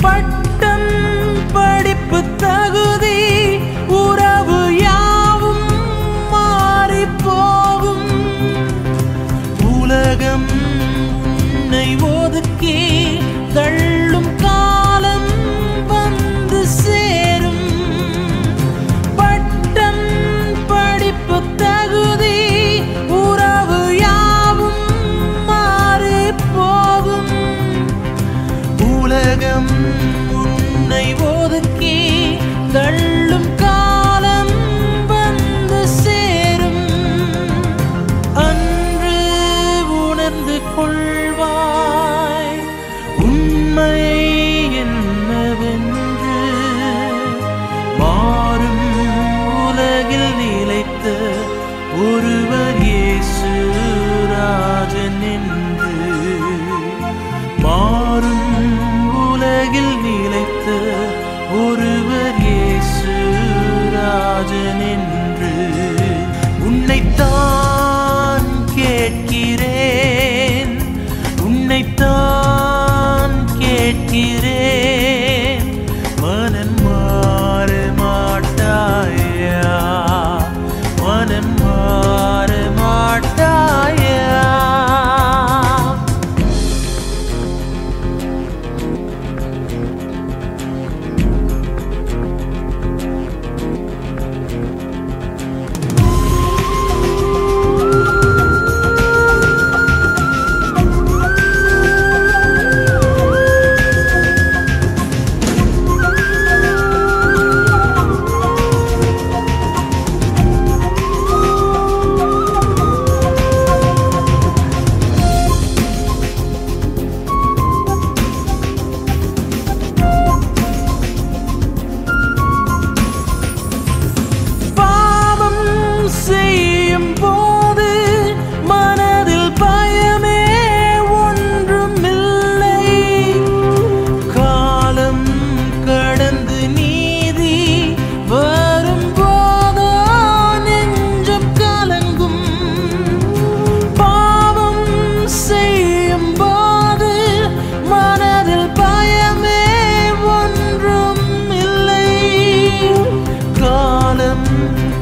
பட்டம் படிப்பு தகுதி உறவு யாவும் மாறி போகும். உலகம் உன்னை ஒதுக்கி தள்ளும் காலம் வந்து சேரும். பட்டம் படிப்பு தகுதி உறவு யாவும் மாறி போகும். உலகம் உன்னை ஒதுக்கி தள்ளும் காலம் வந்து சேரும். அன்று உணர்ந்து கொள்வாய் உண்மை என்னவென்று. மாறும் உலகில் நிலைத்த ஒருவர் இயேசு ராஜன் என்று. மாறும் உலகில் நிலைத்த ஒருவர் இயேசு ராஜன் என்று. உன்னைத்தான் கேட்கிறேன், உன்னைத்தான் கேட்கிறேன். மனம் மாற மாட்டாயா, மனம் மாற மாட்டாயா.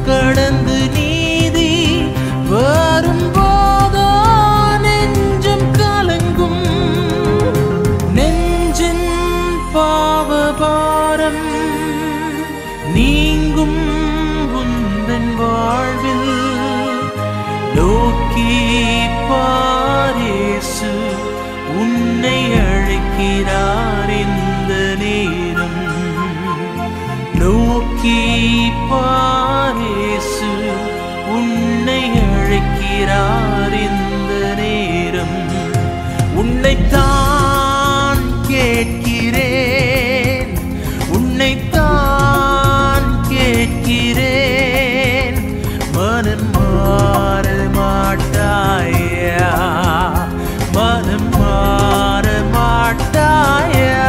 கடந்து நீதி வரும்போதோ நெஞ்சம் கலங்கும். நெஞ்சின் பாவபாரம் நீங்கும் உந்தன் வாழ்வில். நோக்கி பார் இயேசு உன்னை அழைக்கிறார் இந்த நேரம். நோக்கி பார் இயேசு உன்னை அழைக்கிறார் இந்த நேரம். உன்னைத்தான் கேட்கிறேன், உன்னைத்தான் கேட்கிறேன். மனம் மாற மாட்டாயா, மனம் மாற மாட்டாயா.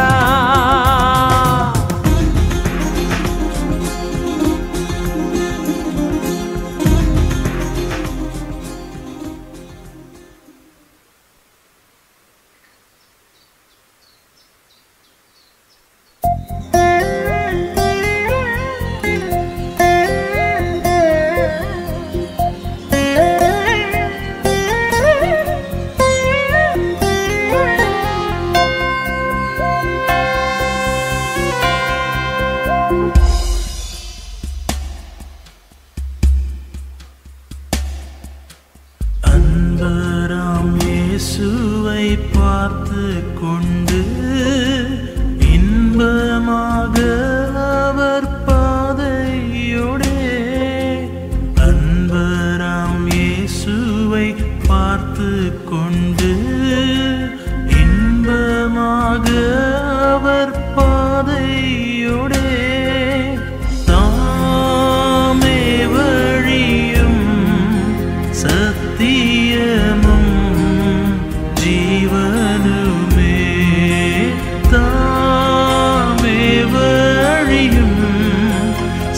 இயேசுவை பார்த்து கொண்டு இன்பமாக அவர் பாதையோடே. அன்பராம் இயேசுவை பார்த்து கொண்டு இன்பமாக அவர் பாதையோடே. தாமே வழியும் சத்தியமும் ஜீவனுமே. தாமே வழியும்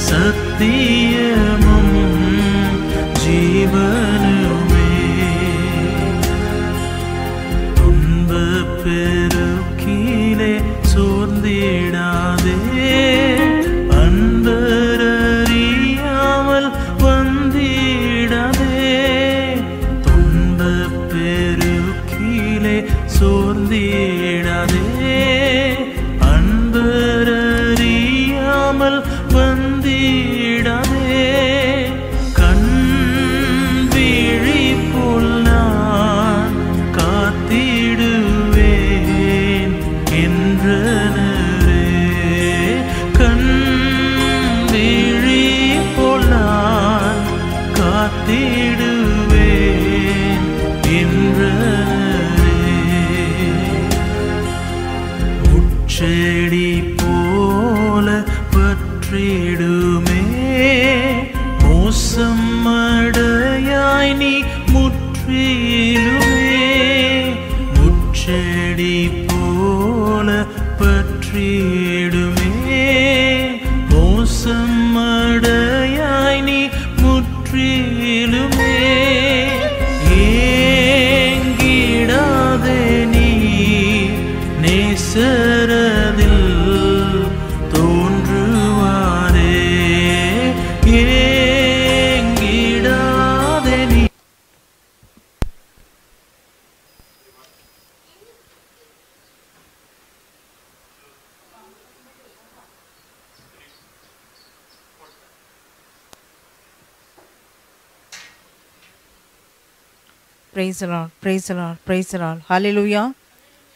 சத்தியமும் ஜீவனுமே. துன்பப் பெருக்கிலே சோர்ந்திடாதே அன்பரறியாமல் வந்திடாதே துன்பப் பெருக்கிலே சோர்ந்திடாதே அன்பரறியாமல் வந்திடாதே கண் விழி போல் நான் காத்திடுவேன் என்றனரே கண் விழி போல் நான் காத்திடுவேன் என்றனரே முச்செடி போல பற்றிடுமே மோசம் அடையாய் நீ முற்றிலுமே முச்செடி போல பற்றிடுமே மோசம் அடையாய் நீ முற்றிலுமே ஏங்கிடாதே நீ நேசரதில் தோன்றுவாரே ஏங்கிடாதே நீ. Praise the Lord, praise the Lord, praise the Lord. Hallelujah,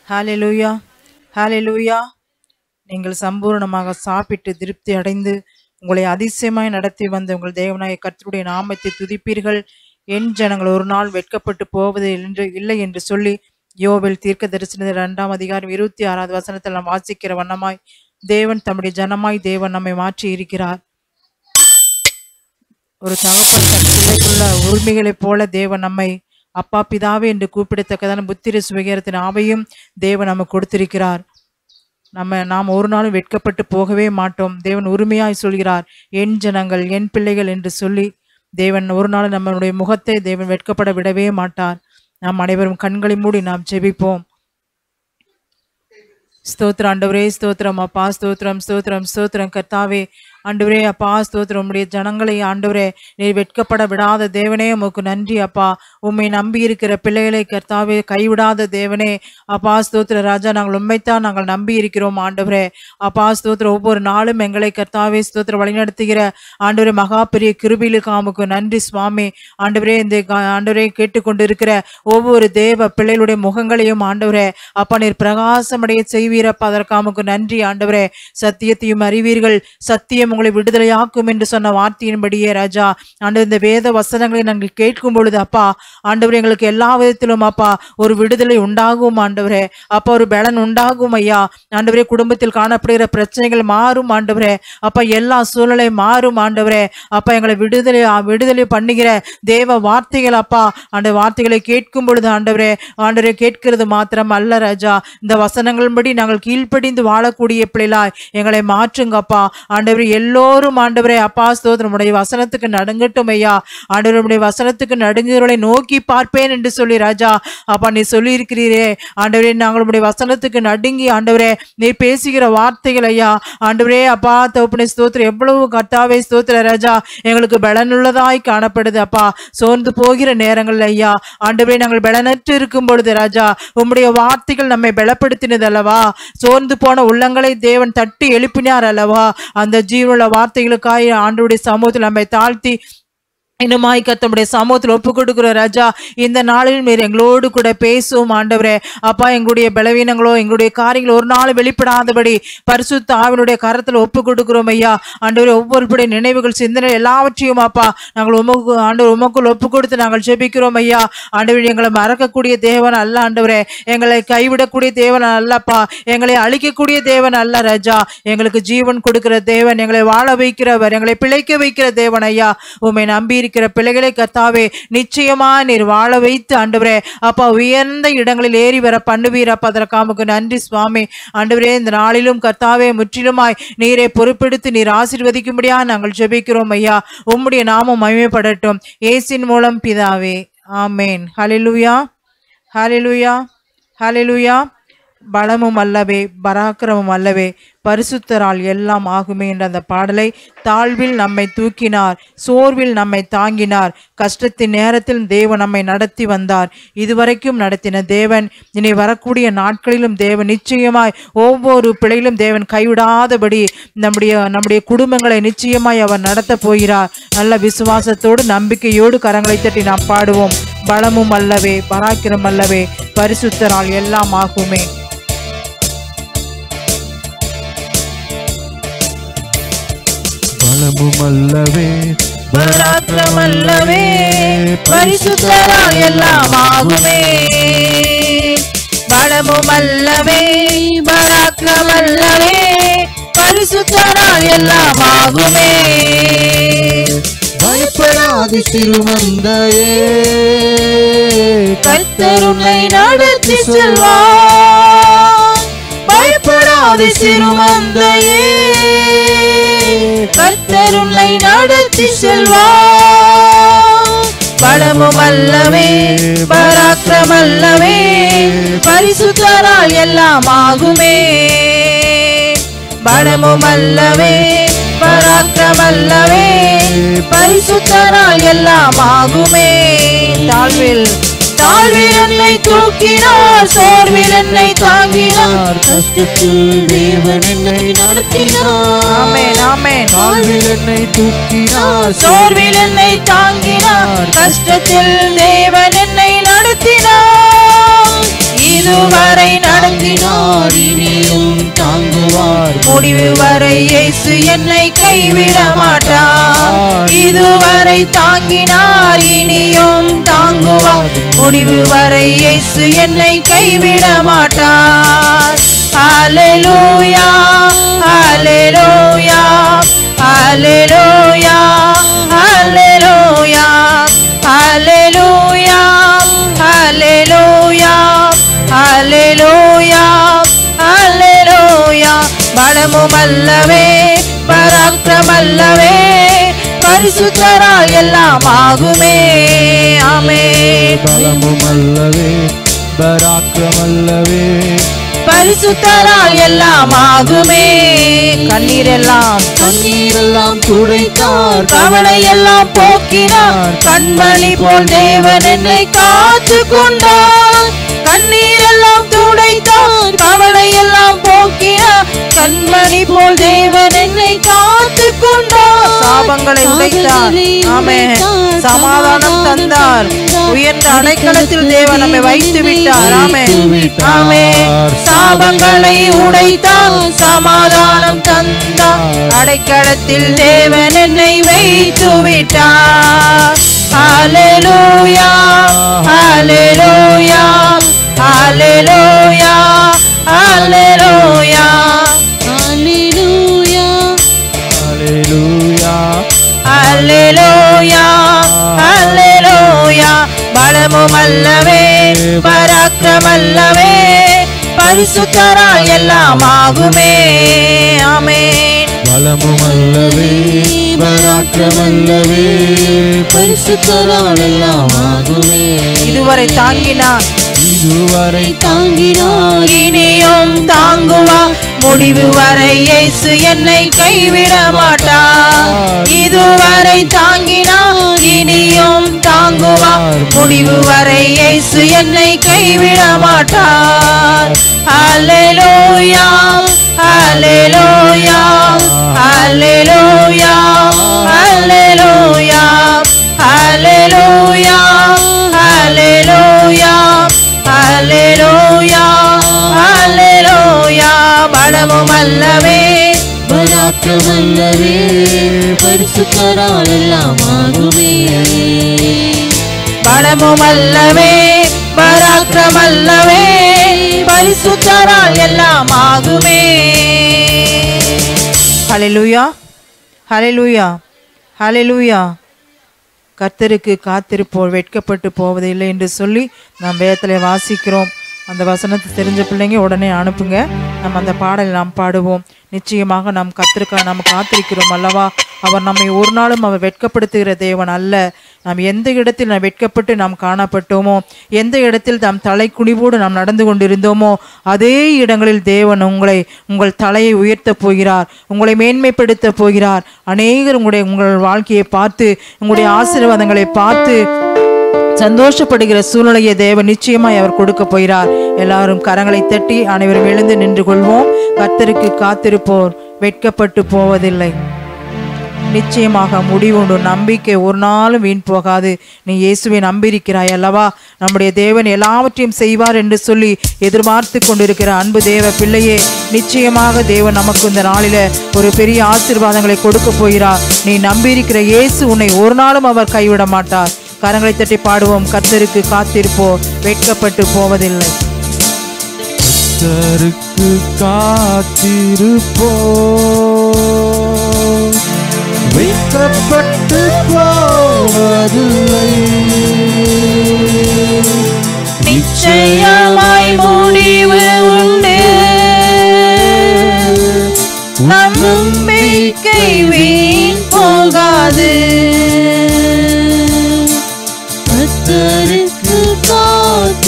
hallelujah, hallelujah. நீங்கள் சம்பூர்ணமாக சாப்பிட்டு திருப்தி அடைந்து உங்களை அதிசயமாய் நடத்தி வந்த உங்கள் தேவனாய கர்த்தருடைய நாமத்தை துதிப்பீர்கள். என் ஜனங்கள் ஒரு நாள் வெட்கப்பட்டு போவது இல்லை என்று சொல்லி யோவேல் தீர்க்க தரிசன 2ஆம் அதிகாரம் 26வது வசனத்தில் நாம் வாசிக்கிற வண்ணமாய் தேவன் தம்முடைய ஜனமாய் தேவன் நம்மை மாற்றி இருக்கிறார். ஒரு தகப்பன் தன் பிள்ளைக்குள்ள உரிமைகளைப் போல தேவன் நம்மை அப்பா பிதாவே என்று கூப்பிடத்தக்கதான புத்திர சுவிகாரத்தின் ஆவையும் தேவன் நமக்கு கொடுத்திருக்கிறார். நாம் ஒரு நாளும் வெட்கப்பட்டு போகவே மாட்டோம். தேவன் உரிமையாய் சொல்கிறார், என் ஜனங்கள் என் பிள்ளைகள் என்று சொல்லி தேவன் ஒரு நாள் நம்மளுடைய முகத்தை தேவன் வெட்கப்பட விடவே மாட்டார். நாம் அனைவரும் கண்களை மூடி நாம் ஜெபிப்போம். ஸ்தோத்திரம் ஆண்டவரே, ஸ்தோத்திரம் அப்பா, ஸ்தோத்திரம் ஸ்தோத்திரம் ஸ்தோத்திரம் கர்த்தாவே. ஆண்டவரே அப்பா ஸ்தோத்திரம், உம்முடைய ஜனங்களை ஆண்டவரே நீர் வெட்கப்பட விடாத தேவனே உமக்கு நன்றி அப்பா. உம்மை நம்பி இருக்கிற பிள்ளைகளை கர்த்தாவே கைவிடாத தேவனே அப்பா ஸ்தோத்திர ராஜா. நாங்கள் உண்மைத்தான் நாங்கள் நம்பி இருக்கிறோம் ஆண்டவரே அப்பா ஸ்தோத்திரம். ஒவ்வொரு நாளும் எங்களை கர்த்தாவே ஸ்தோத்திர வழிநடத்துகிற ஆண்டவரே மகா பெரிய கிருபையிலுக்கு உமக்கு நன்றி சுவாமி. ஆண்டவரே இந்த ஆண்டவரே கேட்டுக்கொண்டு இருக்கிற ஒவ்வொரு தேவ பிள்ளைகளுடைய முகங்களையும் ஆண்டவரே அப்பா நீர் பிரகாசமடைய செய்வீரப்பா. அதற்கு உமக்கு நன்றி ஆண்டவரே. சத்தியத்தையும் அறிவீர்கள், சத்தியம் உங்களை விடுதலையாக்கும் என்று சொன்ன வார்த்தையின்படியே ராஜா ஆண்டவர் இந்த வேத வசனங்களை நாங்கள் கேட்கும் பொழுது அப்பா ஆண்டவர் எங்களுக்கு எல்லா விதத்திலும் அப்பா ஒரு விடுதலை உண்டாகும் ஆண்டவரே அப்பா, ஒரு பலன் உண்டாகும் ஐயா ஆண்டவரே. குடும்பத்தில் காணப்படுகிற பிரச்சனைகள் மாறும் ஆண்டவரே அப்பா, எல்லா சூழ்நிலை மாறும் ஆண்டவரே அப்பா. எங்களை விடுதலை பண்ணுகிற தேவ வார்த்தைகள் அப்பா, அந்த வார்த்தைகளை கேட்கும் பொழுது ஆண்டவரே ஆண்டவரே கேட்கிறது மாத்திரம் அல்ல ராஜா, இந்த வசனங்களின்படி நாங்கள் கீழ்ப்படிந்து வாழக்கூடிய பிள்ளைகளாய் எங்களை மாற்றுங்கப்பா ஆண்டவரே. எல்லோரும் ஆண்டவரே அப்பா ஸ்தோத்திரம் உடைய வசனத்துக்கு நடுங்கட்டும் ஐயா ஆண்டவரே. உடைய வசனத்துக்கு நடுங்குகிறவர்களை நோக்கி பார்ப்பேன் என்று சொல்லி ராஜா அப்பா நீ சொல்லி இருக்கிறீரே ஆண்டவரே. நாங்கள் உடைய வசனத்துக்கு நடுங்கி ஆண்டவரே நீர் பேசுகிற வார்த்தைகள் ஐயா ஆண்டவரே அப்பா தகப்பனே ஸ்தோத்திரம் எவ்வளவு கர்த்தாவே ஸ்தோத்திர ராஜா எங்களுக்கு பலனுள்ளதாய் காணப்படுது அப்பா. சோர்ந்து போகிற நேரங்கள் ஐயா ஆண்டவரே நாங்கள் பலனற்று இருக்கும் பொழுது ராஜா உம்முடைய வார்த்தைகள் நம்மை பலப்படுத்தினது அல்லவா. சோர்ந்து போன உள்ளங்களை தேவன் தட்டி எழுப்பினார் அல்லவா. அந்த ஜீவனுள்ள வார்த்தைகளுக்காய் ஆண்டவருடைய சமூகத்தில் நம்மை தாழ்த்தி இன்னுமாய் கர்த்தருடைய சமூகத்தில் ஒப்பு கொடுக்கிற ராஜா. இந்த நாளில் நீர் எங்களோடு கூட பேசும் ஆண்டவரே அப்பா. எங்களுடைய பலவீனங்களோ எங்களுடைய காரியங்களோ ஒரு நாள் வெளிப்படாதபடி பரிசுத்த ஆவினுடைய கரத்தில் ஒப்பு கொடுக்கிறோம் ஐயா ஆண்டவரே. ஒவ்வொருடைய நினைவுகள் சிந்தனை எல்லாவற்றையும் அப்பா நாங்கள் ஆண்டவர் உமக்குள் ஒப்பு கொடுத்து நாங்கள் ஜெபிக்கிறோம் ஐயா ஆண்டவரே. எங்களை மறக்கக்கூடிய தேவன் அல்ல ஆண்டவரே, எங்களை கைவிடக்கூடிய தேவன் அல்லப்பா, எங்களை அழிக்கக்கூடிய தேவன் அல்ல ராஜா. எங்களுக்கு ஜீவன் கொடுக்கிற தேவன், எங்களை வாழ வைக்கிறவர், எங்களை பிழைக்க வைக்கிற தேவன் ஐயா. உம்மை நம்பி இருக்கிற பிள்ளைகளை கர்த்தாவே நிச்சயமா நீர் வாழ வைத்து ஆண்டவரே அப்பா உயர்ந்த இடங்களில் ஏறி வர பண்ணுவீரப்பா. அதற்காக நன்றி சுவாமி ஆண்டவரே. இந்த நாளிலும் கர்த்தாவே முற்றிலுமாய் நீரை பொறுப்பெடுத்து நீர் ஆசீர்வதிக்கும்படியா நாங்கள் ஜெபிக்கிறோம் ஐயா. உம்முடைய நாமம் மகிமைப்படட்டும் இயேசுவின் மூலம் பிதாவே, ஆமேன். ஹல்லேலூயா, ஹல்லேலூயா, ஹல்லேலூயா, பலமும் அல்லவே பராக்கிரமும் அல்லவே பரிசுத்தரால் எல்லாம் ஆகுமே என்ற அந்த பாடலை, தாழ்வில் நம்மை தூக்கினார், சோர்வில் நம்மை தாங்கினார், கஷ்டத்தின் நேரத்தில் தேவன் நம்மை நடத்தி வந்தார். இதுவரைக்கும் நடத்தின தேவன் இனி வரக்கூடிய நாட்களிலும் தேவன் நிச்சயமாய் ஒவ்வொரு பிழையிலும் தேவன் கைவிடாதபடி நம்முடைய குடும்பங்களை நிச்சயமாய் அவர் நடத்த போகிறார். நல்ல விசுவாசத்தோடு நம்பிக்கையோடு கரங்களை தட்டி நாம் பாடுவோம். பலமும் அல்லவே பராக்கிரம் அல்லவே பரிசுத்தரால் எல்லாம் ஆகுமே. பலமும் அல்லவே பராக்கிரம் அல்லவே பரிசுத்தரால் எல்லாம் ஆகுமே. பலமும் அல்லவே பராக்கிரம் அல்லவே பரிசுத்தரால் எல்லாம் ஆகுமே. பயப்படாது சிறுமந்தையே, கர்த்தர் உன்னை நடத்தி செல்வார். பயப்படாது சிறுமந்தையே, கர்த்தர் உன்னை நடத்தி செல்வார். பலமும் அல்லவே பராக்கிரம் அல்லவே பரிசுத்தரால் எல்லாம் ஆகுமே. பலமும் அல்லவே பராக்கிரம் அல்லவே பரிசுத்தரால் எல்லாம் ஆகுமே. தாழ்வில் என்னை தூக்கினார், சோர்வில் என்னை தாங்கினார், கஷ்டத்தில் தேவன் என்னை நடத்தினார். ஆமென் ஆமென். தாழ்வில் என்னை தூக்கினார், சோர்வில் என்னை தாங்கினார், கஷ்டத்தில் தேவன் என்னை நடத்தினார். இதுவரை நடத்தினார், இனியும் தாங்குவார். முடிவு வரை இயேசு என்னை கைவிட மாட்டார். இதுவரை தாங்கினார், இனியும் தாங்குவார். முடிவு வரை இயேசு என்னை கைவிட மாட்டார். ஹல்லேலூயா ஹல்லேலூயா ஹல்லேலூயா ஹல்லேலூயா ஹல்லேலூயா ஹல்லேலூயா ஹல்லேலூயா ஹல்லேலூயா. பலமும் அல்லவே பராக்கிரம் அல்லவே பரிசுத்தரால் எல்லாம் ஆகுமே. ஆமென். பலமும் அல்லவே பராக்கிரம் அல்லவே பரிசுத்தரால் எல்லாம் ஆகுமே. கண்ணீரெல்லாம் துடைத்தார், கவலை எல்லாம் போக்கினார், கண்மணி போல் தேவன் என்னை காத்து கொண்டார். கண்ணீரெல்லாம் துடைத்தார், கவலை எல்லாம் போக்கினார், கண்மணி போல் தேவன் என்னை காத்து கொண்டார். சாபங்களை உடைத்தார், ஆமென், சமாதானம் தந்தார், உயர்ந்த அடைக்கலத்தில் தேவன் நம்மை வைத்து விட்டார். ஆமென் ஆமென். சாபங்களை உடைத்தார், சமாதானம் தந்தார், அடைக்கலத்தில் தேவன் என்னை வைத்து விட்டார். ஹல்லேலூயா ஹல்லேலூயா ஹல்லேலூயா ஹல்லேலூயா ஹல்லேலூயா ஹல்லேலூயா ஹல்லேலூயா ஹல்லேலூயா. பலமும் அல்லவே பராக்கிரம் அல்லவே பரிசுத்தரால் எல்லாம் ஆகுமே. ஆமென். பலமும் அல்லவே பராக்கிரம் அல்லவே பரிசுத்தரால் எல்லாம் ஆகுமே. இதுவரை தாங்கினார், இனியும் தாங்குவார். முடிவு வரை இயேசு என்னை கைவிட மாட்டார். இதுவரை தாங்கினார், இனியும் தாங்குவார். முடிவு வரை இயேசு என்னை கைவிட மாட்டார். ஹல்லேலூயா ஹல்லேலூயா ஹல்லேலூயா ஹல்லேலூயா ஹல்லேலூயா ஹல்லேலூயா ஹல்லேலூயா ஹல்லேலூயா. பலமும் அல்லவே பராக்கிரம் அல்லவே பரிசுத்தரால் எல்லாம் ஆகுமே. பலமும் அல்லவே பராக்கிரம் அல்லவே பரிசுத்தரால் எல்லாம் ஆகுமே. ஹல்லேலூயா ஹல்லேலூயா ஹல்லேலூயா. கர்த்தருக்கு காத்திருப்போர் வெட்கப்பட்டு போவதில்லை என்று சொல்லி நாம் வேதத்தில் வாசிக்கிறோம். அந்த வசனத்தை தெரிஞ்ச பிள்ளைங்க உடனே அனுப்புங்க. நம்ம அந்த பாடலை நாம் பாடுவோம். நிச்சயமாக நாம் கர்த்தருக்காக நாம் காத்திருக்கிறோம் அல்லவா. அவர் நம்மை ஒரு நாளும் அவர் வெட்கப்படுத்துகிற தேவன் அல்ல. நாம் எந்த இடத்தில் நாம் வெட்கப்பட்டு நாம் காணப்பட்டோமோ, எந்த இடத்தில் நாம் தலை குனிவோடு நாம் நடந்து கொண்டிருந்தோமோ, அதே இடங்களில் தேவன் உங்கள் தலையை உயர்த்தப் போகிறார், உங்களை மேன்மைப்படுத்த போகிறார். அநேகர் உங்கள் வாழ்க்கையை பார்த்து, உங்களுடைய ஆசீர்வாதங்களை பார்த்து சந்தோஷப்படுகிற சூழ்நிலையை தேவன் நிச்சயமாய் அவர் கொடுக்க போகிறார். எல்லாரும் கரங்களை தட்டி அனைவரும் எழுந்து நின்று கொள்வோம். கர்த்தருக்கு காத்திருப்போர் வெட்கப்பட்டு போவதில்லை. நிச்சயமாக முடிவுண்டு. நம்பிக்கை ஒரு நாளும் வீண் போகாது. நீ இயேசுவை நம்பியிருக்கிறாய் அல்லவா? நம்முடைய தேவன் எல்லாவற்றையும் செய்வார் என்று சொல்லி எதிர்பார்த்து கொண்டிருக்கிற அன்பு தேவ பிள்ளையே, நிச்சயமாக தேவன் நமக்கு இந்த நாளில ஒரு பெரிய ஆசீர்வாதங்களை கொடுக்க போகிறார். நீ நம்பியிருக்கிற இயேசு உன்னை ஒரு நாளும் அவர் கைவிட மாட்டார். கரங்களை தட்டி பாடுவோம். கர்த்தருக்கு காத்திருப்போம் வெட்கப்பட்டு போவதில்லை. கர்த்தருக்கு காத்திருப்போம் வெட்கப்பட்டு போவதில்லை. நிச்சயமாய் முடிவு உண்டு. நம்பிக்கை வீண் போகாது. கர்த்தருக்கு காத்திருப்போம்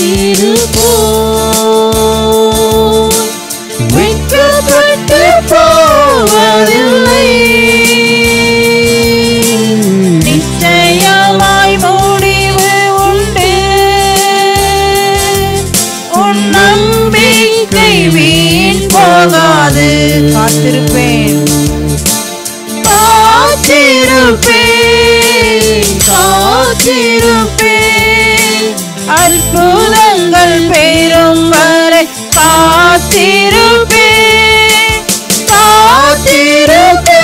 வெட்கப்பட்டு போவதில்லை. நிச்சயமாய் முடிவு உண்டு. உன் நம்பிக்கை வீண் போகாது. காத்திருப்பேன், காத்திருப்பேன், காத்திருப்பேன். அற்புதங்கள் பெறும் வரை காத்திருப்பேன், காத்திருப்பேன்,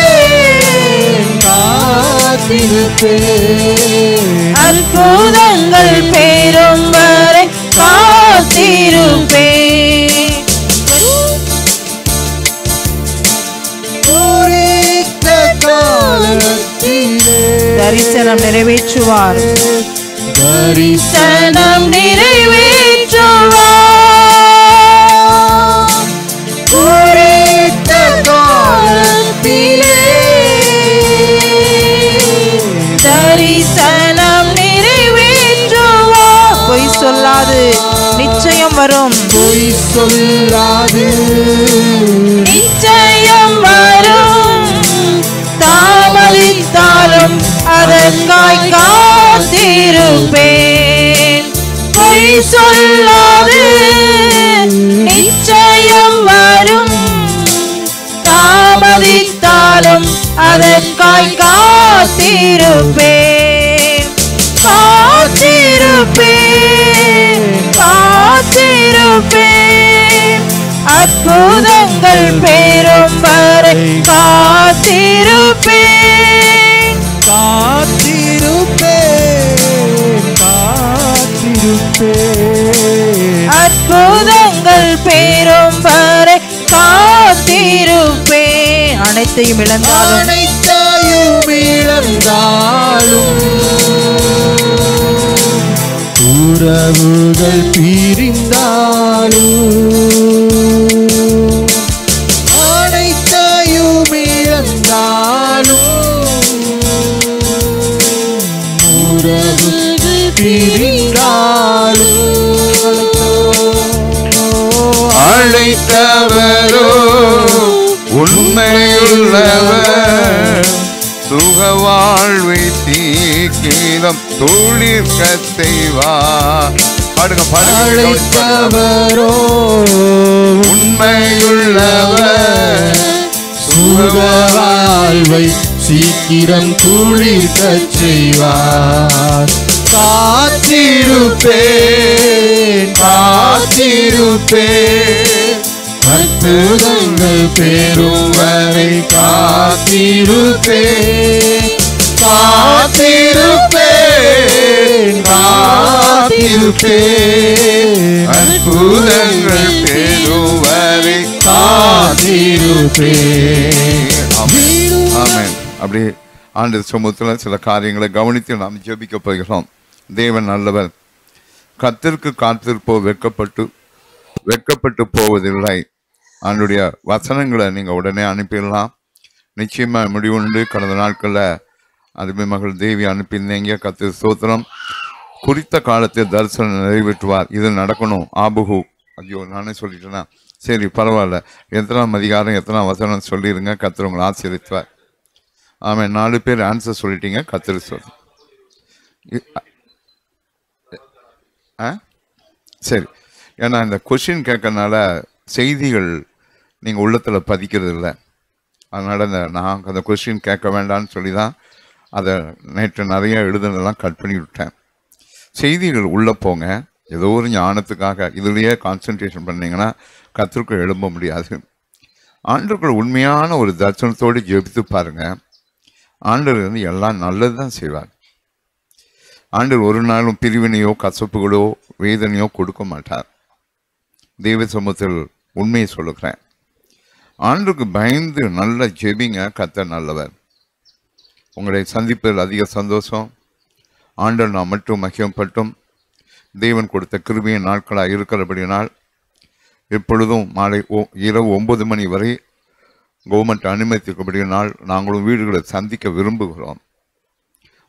காத்திருப்பேன். அற்புதங்கள் பெறும் வரை காத்திருப்பேன். குறித்த காலத்திலே தரிசனம் நிறைவேற்றுவார், தரிசனம் நிறைவேற்றுவார். குறித்த காலத்திலே தரிசனம் நிறைவேற்றுவார். பொய் சொல்லாது, நிச்சயம் வரும். பொய் சொல்லாது, நிச்சயம் வரும். தாமதித்தாலும் அதற்காய் காத்திருப்பேன். பொய் சொல்லாது, நிச்சயம் வரும். தாமதித்தாலும் அதற்காய் காத்திருப்பேன், காத்திருப்பேன், காத்திருப்பேன். அற்புதங்கள் பெறும் வரை காத்திருப்பேன், காத்திருப்பேன், காத்திருப்பேன். அற்புதங்கள் பெறும் வரை காத்திருப்பேன். அனைத்தையும் இழந்தாலும், அனைத்தையும் இழந்தாலும், உறவுகள் பிரிந்தாலும், அனைத்தையும் இழந்தாலும், உறவுகள் பிரிந்தாலும், அழைத்தவரோ உண்மையுள்ளவர், சுகவாழ்வை தீக்கிலம் துளிர்க்க செய்வார். பாடுங்க, அழைத்தவரோ உண்மையுள்ளவர், சுகவாழ்வை சீக்கிரம் துளிர்க்க செய்வார். காத்திருப்பேன், காத்திருப்பேன். அற்புதங்கள் பெறும் வரை காத்திருப்பேன், காத்திருப்பேன், காத்திருப்பேன். அற்புதங்கள் பெறும் வரை காத்திருப்பேன். ஆமென். அப்படி ஆண்டு சமூகத்தில் சில காரியங்களை கவனித்து நாம் ஜெபிக்க போகிறோம். தேவன் நல்லவர். கர்த்தருக்கு காத்திருப்போ வெட்கப்பட்டு போவதில்லை. அவனுடைய வசனங்களை நீங்கள் உடனே அனுப்பிடலாம். நிச்சயமாக முடிவுண்டு. கடந்த நாட்களில் அதுமே மகள் தேவி அனுப்பியிருந்தீங்க. கர்த்தர் ஸ்தோத்திரம். குறித்த காலத்தில் தரிசனம் நிறைவேற்றுவார். இது நடக்கணும். ஆபுகு, ஐயோ நானே சொல்லிட்டேன்னா சரி பரவாயில்ல. எத்தனாம் அதிகாரம் எத்தனாம் வசனம் சொல்லிடுங்க. கர்த்தர் உங்களை ஆசீர்வதிப்பார். ஆமாம், 4 பேர் ஆன்சர் சொல்லிட்டீங்க. கர்த்தர் சொல். சரி, ஏன்னா இந்த கொஷின் கேட்கறதுனால செய்திகள் நீங்கள் உள்ளத்தில் பதிக்கிறது இல்லை. அதனால் நான் அந்த கொஷின் கேட்க வேண்டாம்னு சொல்லி தான் அதை நேற்று நிறைய எழுதுனதெல்லாம் கட் பண்ணி விட்டேன். செய்திகள் உள்ளே போங்க. ஏதோ ஒரு ஞானத்துக்காக இதுலேயே கான்சன்ட்ரேஷன் பண்ணிங்கன்னா கர்த்தருக்குள் எழும்ப முடியாது. ஆண்டவர்கள் உண்மையான ஒரு தரிசனத்தோடு ஜெபித்து பாருங்கள். ஆண்டவர் வந்து எல்லாம் நல்லது தான் செய்வார். ஆண்டவர் ஒரு நாளும் பிரிவினையோ கசப்புகளோ வேதனையோ கொடுக்க மாட்டார். தெய்வ சமூகத்தில் உண்மையை சொல்லுகிறேன். ஆண்டவருக்கு பயந்து நல்ல ஜெபிங்க. கர்த்தர் நல்லவர். உங்களை சந்திப்பதில் அதிக சந்தோஷம். ஆண்டவர் நாம் மட்டும் மகிமைப்பட்டும். தேவன் கொடுத்த கிருபையின் நாட்களாக இருக்கிறபடினால் எப்பொழுதும் மாலை இரவு 9 மணி வரை கவர்மெண்ட் அனுமதிக்கப்படினால் நாங்களும் வீடுகளை சந்திக்க விரும்புகிறோம்.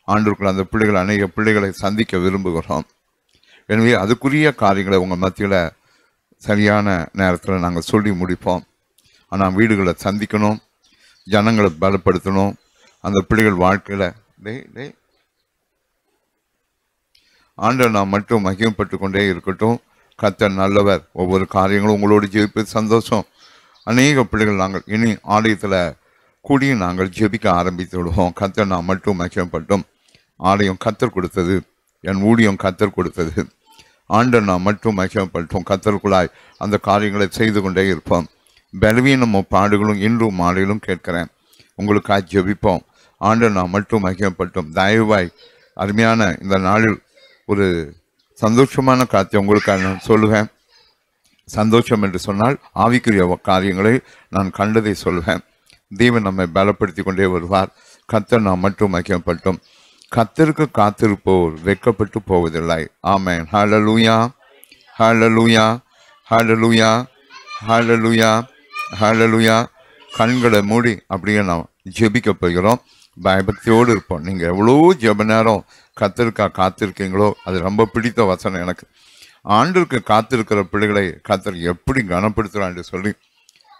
ஆண்டவர்கள் அந்த பிள்ளைகள் அநேக பிள்ளைகளை சந்திக்க விரும்புகிறோம். எனவே அதுக்குரிய காரியங்களை உங்கள் மத்தியில் சரியான நேரத்தில் நாங்கள் சொல்லி முடிப்போம். ஆனால் வீடுகளை சந்திக்கணும், ஜனங்களை பலப்படுத்தணும். அந்த பிள்ளைகள் வாழ்க்கையில் ஆண்டவர் நாம் மட்டும் மகிமைப்பட்டு கொண்டே இருக்கட்டும். கர்த்தர் நல்லவர். ஒவ்வொரு காரியங்களும் உங்களோடு ஜெபிப்பது சந்தோஷம். அநேக பிள்ளைகள் நாங்கள் இனி ஆலயத்தில் கூடி நாங்கள் ஜெபிக்க ஆரம்பித்து விடுவோம். கர்த்தர் நாம் மட்டும் மகிமைப்பட்டும். ஆலயம் கர்த்தர் கொடுத்தது, என் ஊழியம் கர்த்தர் கொடுத்தது. ஆண்டவர் நாம் மட்டும் மகிமைப்பட்டோம். கர்த்தருக்குள்ளாய் அந்த காரியங்களை செய்து கொண்டே இருப்போம். பலவீனமும் பாடுகளும் இன்றும் மாலையிலும் கேட்கிறேன். உங்களுக்காக ஜெபிப்போம். ஆண்டவர் நாம் மட்டும் மகிமைப்பட்டோம். தயவாய் அருமையான இந்த நாளில் ஒரு சந்தோஷமான காரியத்தை உங்களுக்காக நான் சொல்லுவேன். சந்தோஷம் என்று சொன்னால் ஆவிக்குரிய காரியங்களை நான் கண்டதை சொல்வேன். தேவன் நம்மை பலப்படுத்தி கொண்டே வருவார். கர்த்தர் நாம் மட்டும் மகிமைப்பட்டோம். கர்த்தருக்கு காத்திருப்போர் வெட்கப்பட்டு போவதில்லை. ஆமென். ஹல்லேலூயா, ஹல்லேலூயா, ஹல்லேலூயா, ஹல்லேலூயா, ஹல்லேலூயா. கண்களை மூடி அப்படியே நாம் ஜெபிக்க போகிறோம். பயபக்தியோடு இருப்போம். நீங்கள் எவ்வளோ ஜெப நேரம் கர்த்தருக்காக காத்திருக்கீங்களோ அது ரொம்ப பிடித்த வசனம் எனக்கு. ஆண்டவருக்கு காத்திருக்கிற பிள்ளைகளை கர்த்தர் எப்படி கனப்படுத்துகிறான்னு சொல்லி,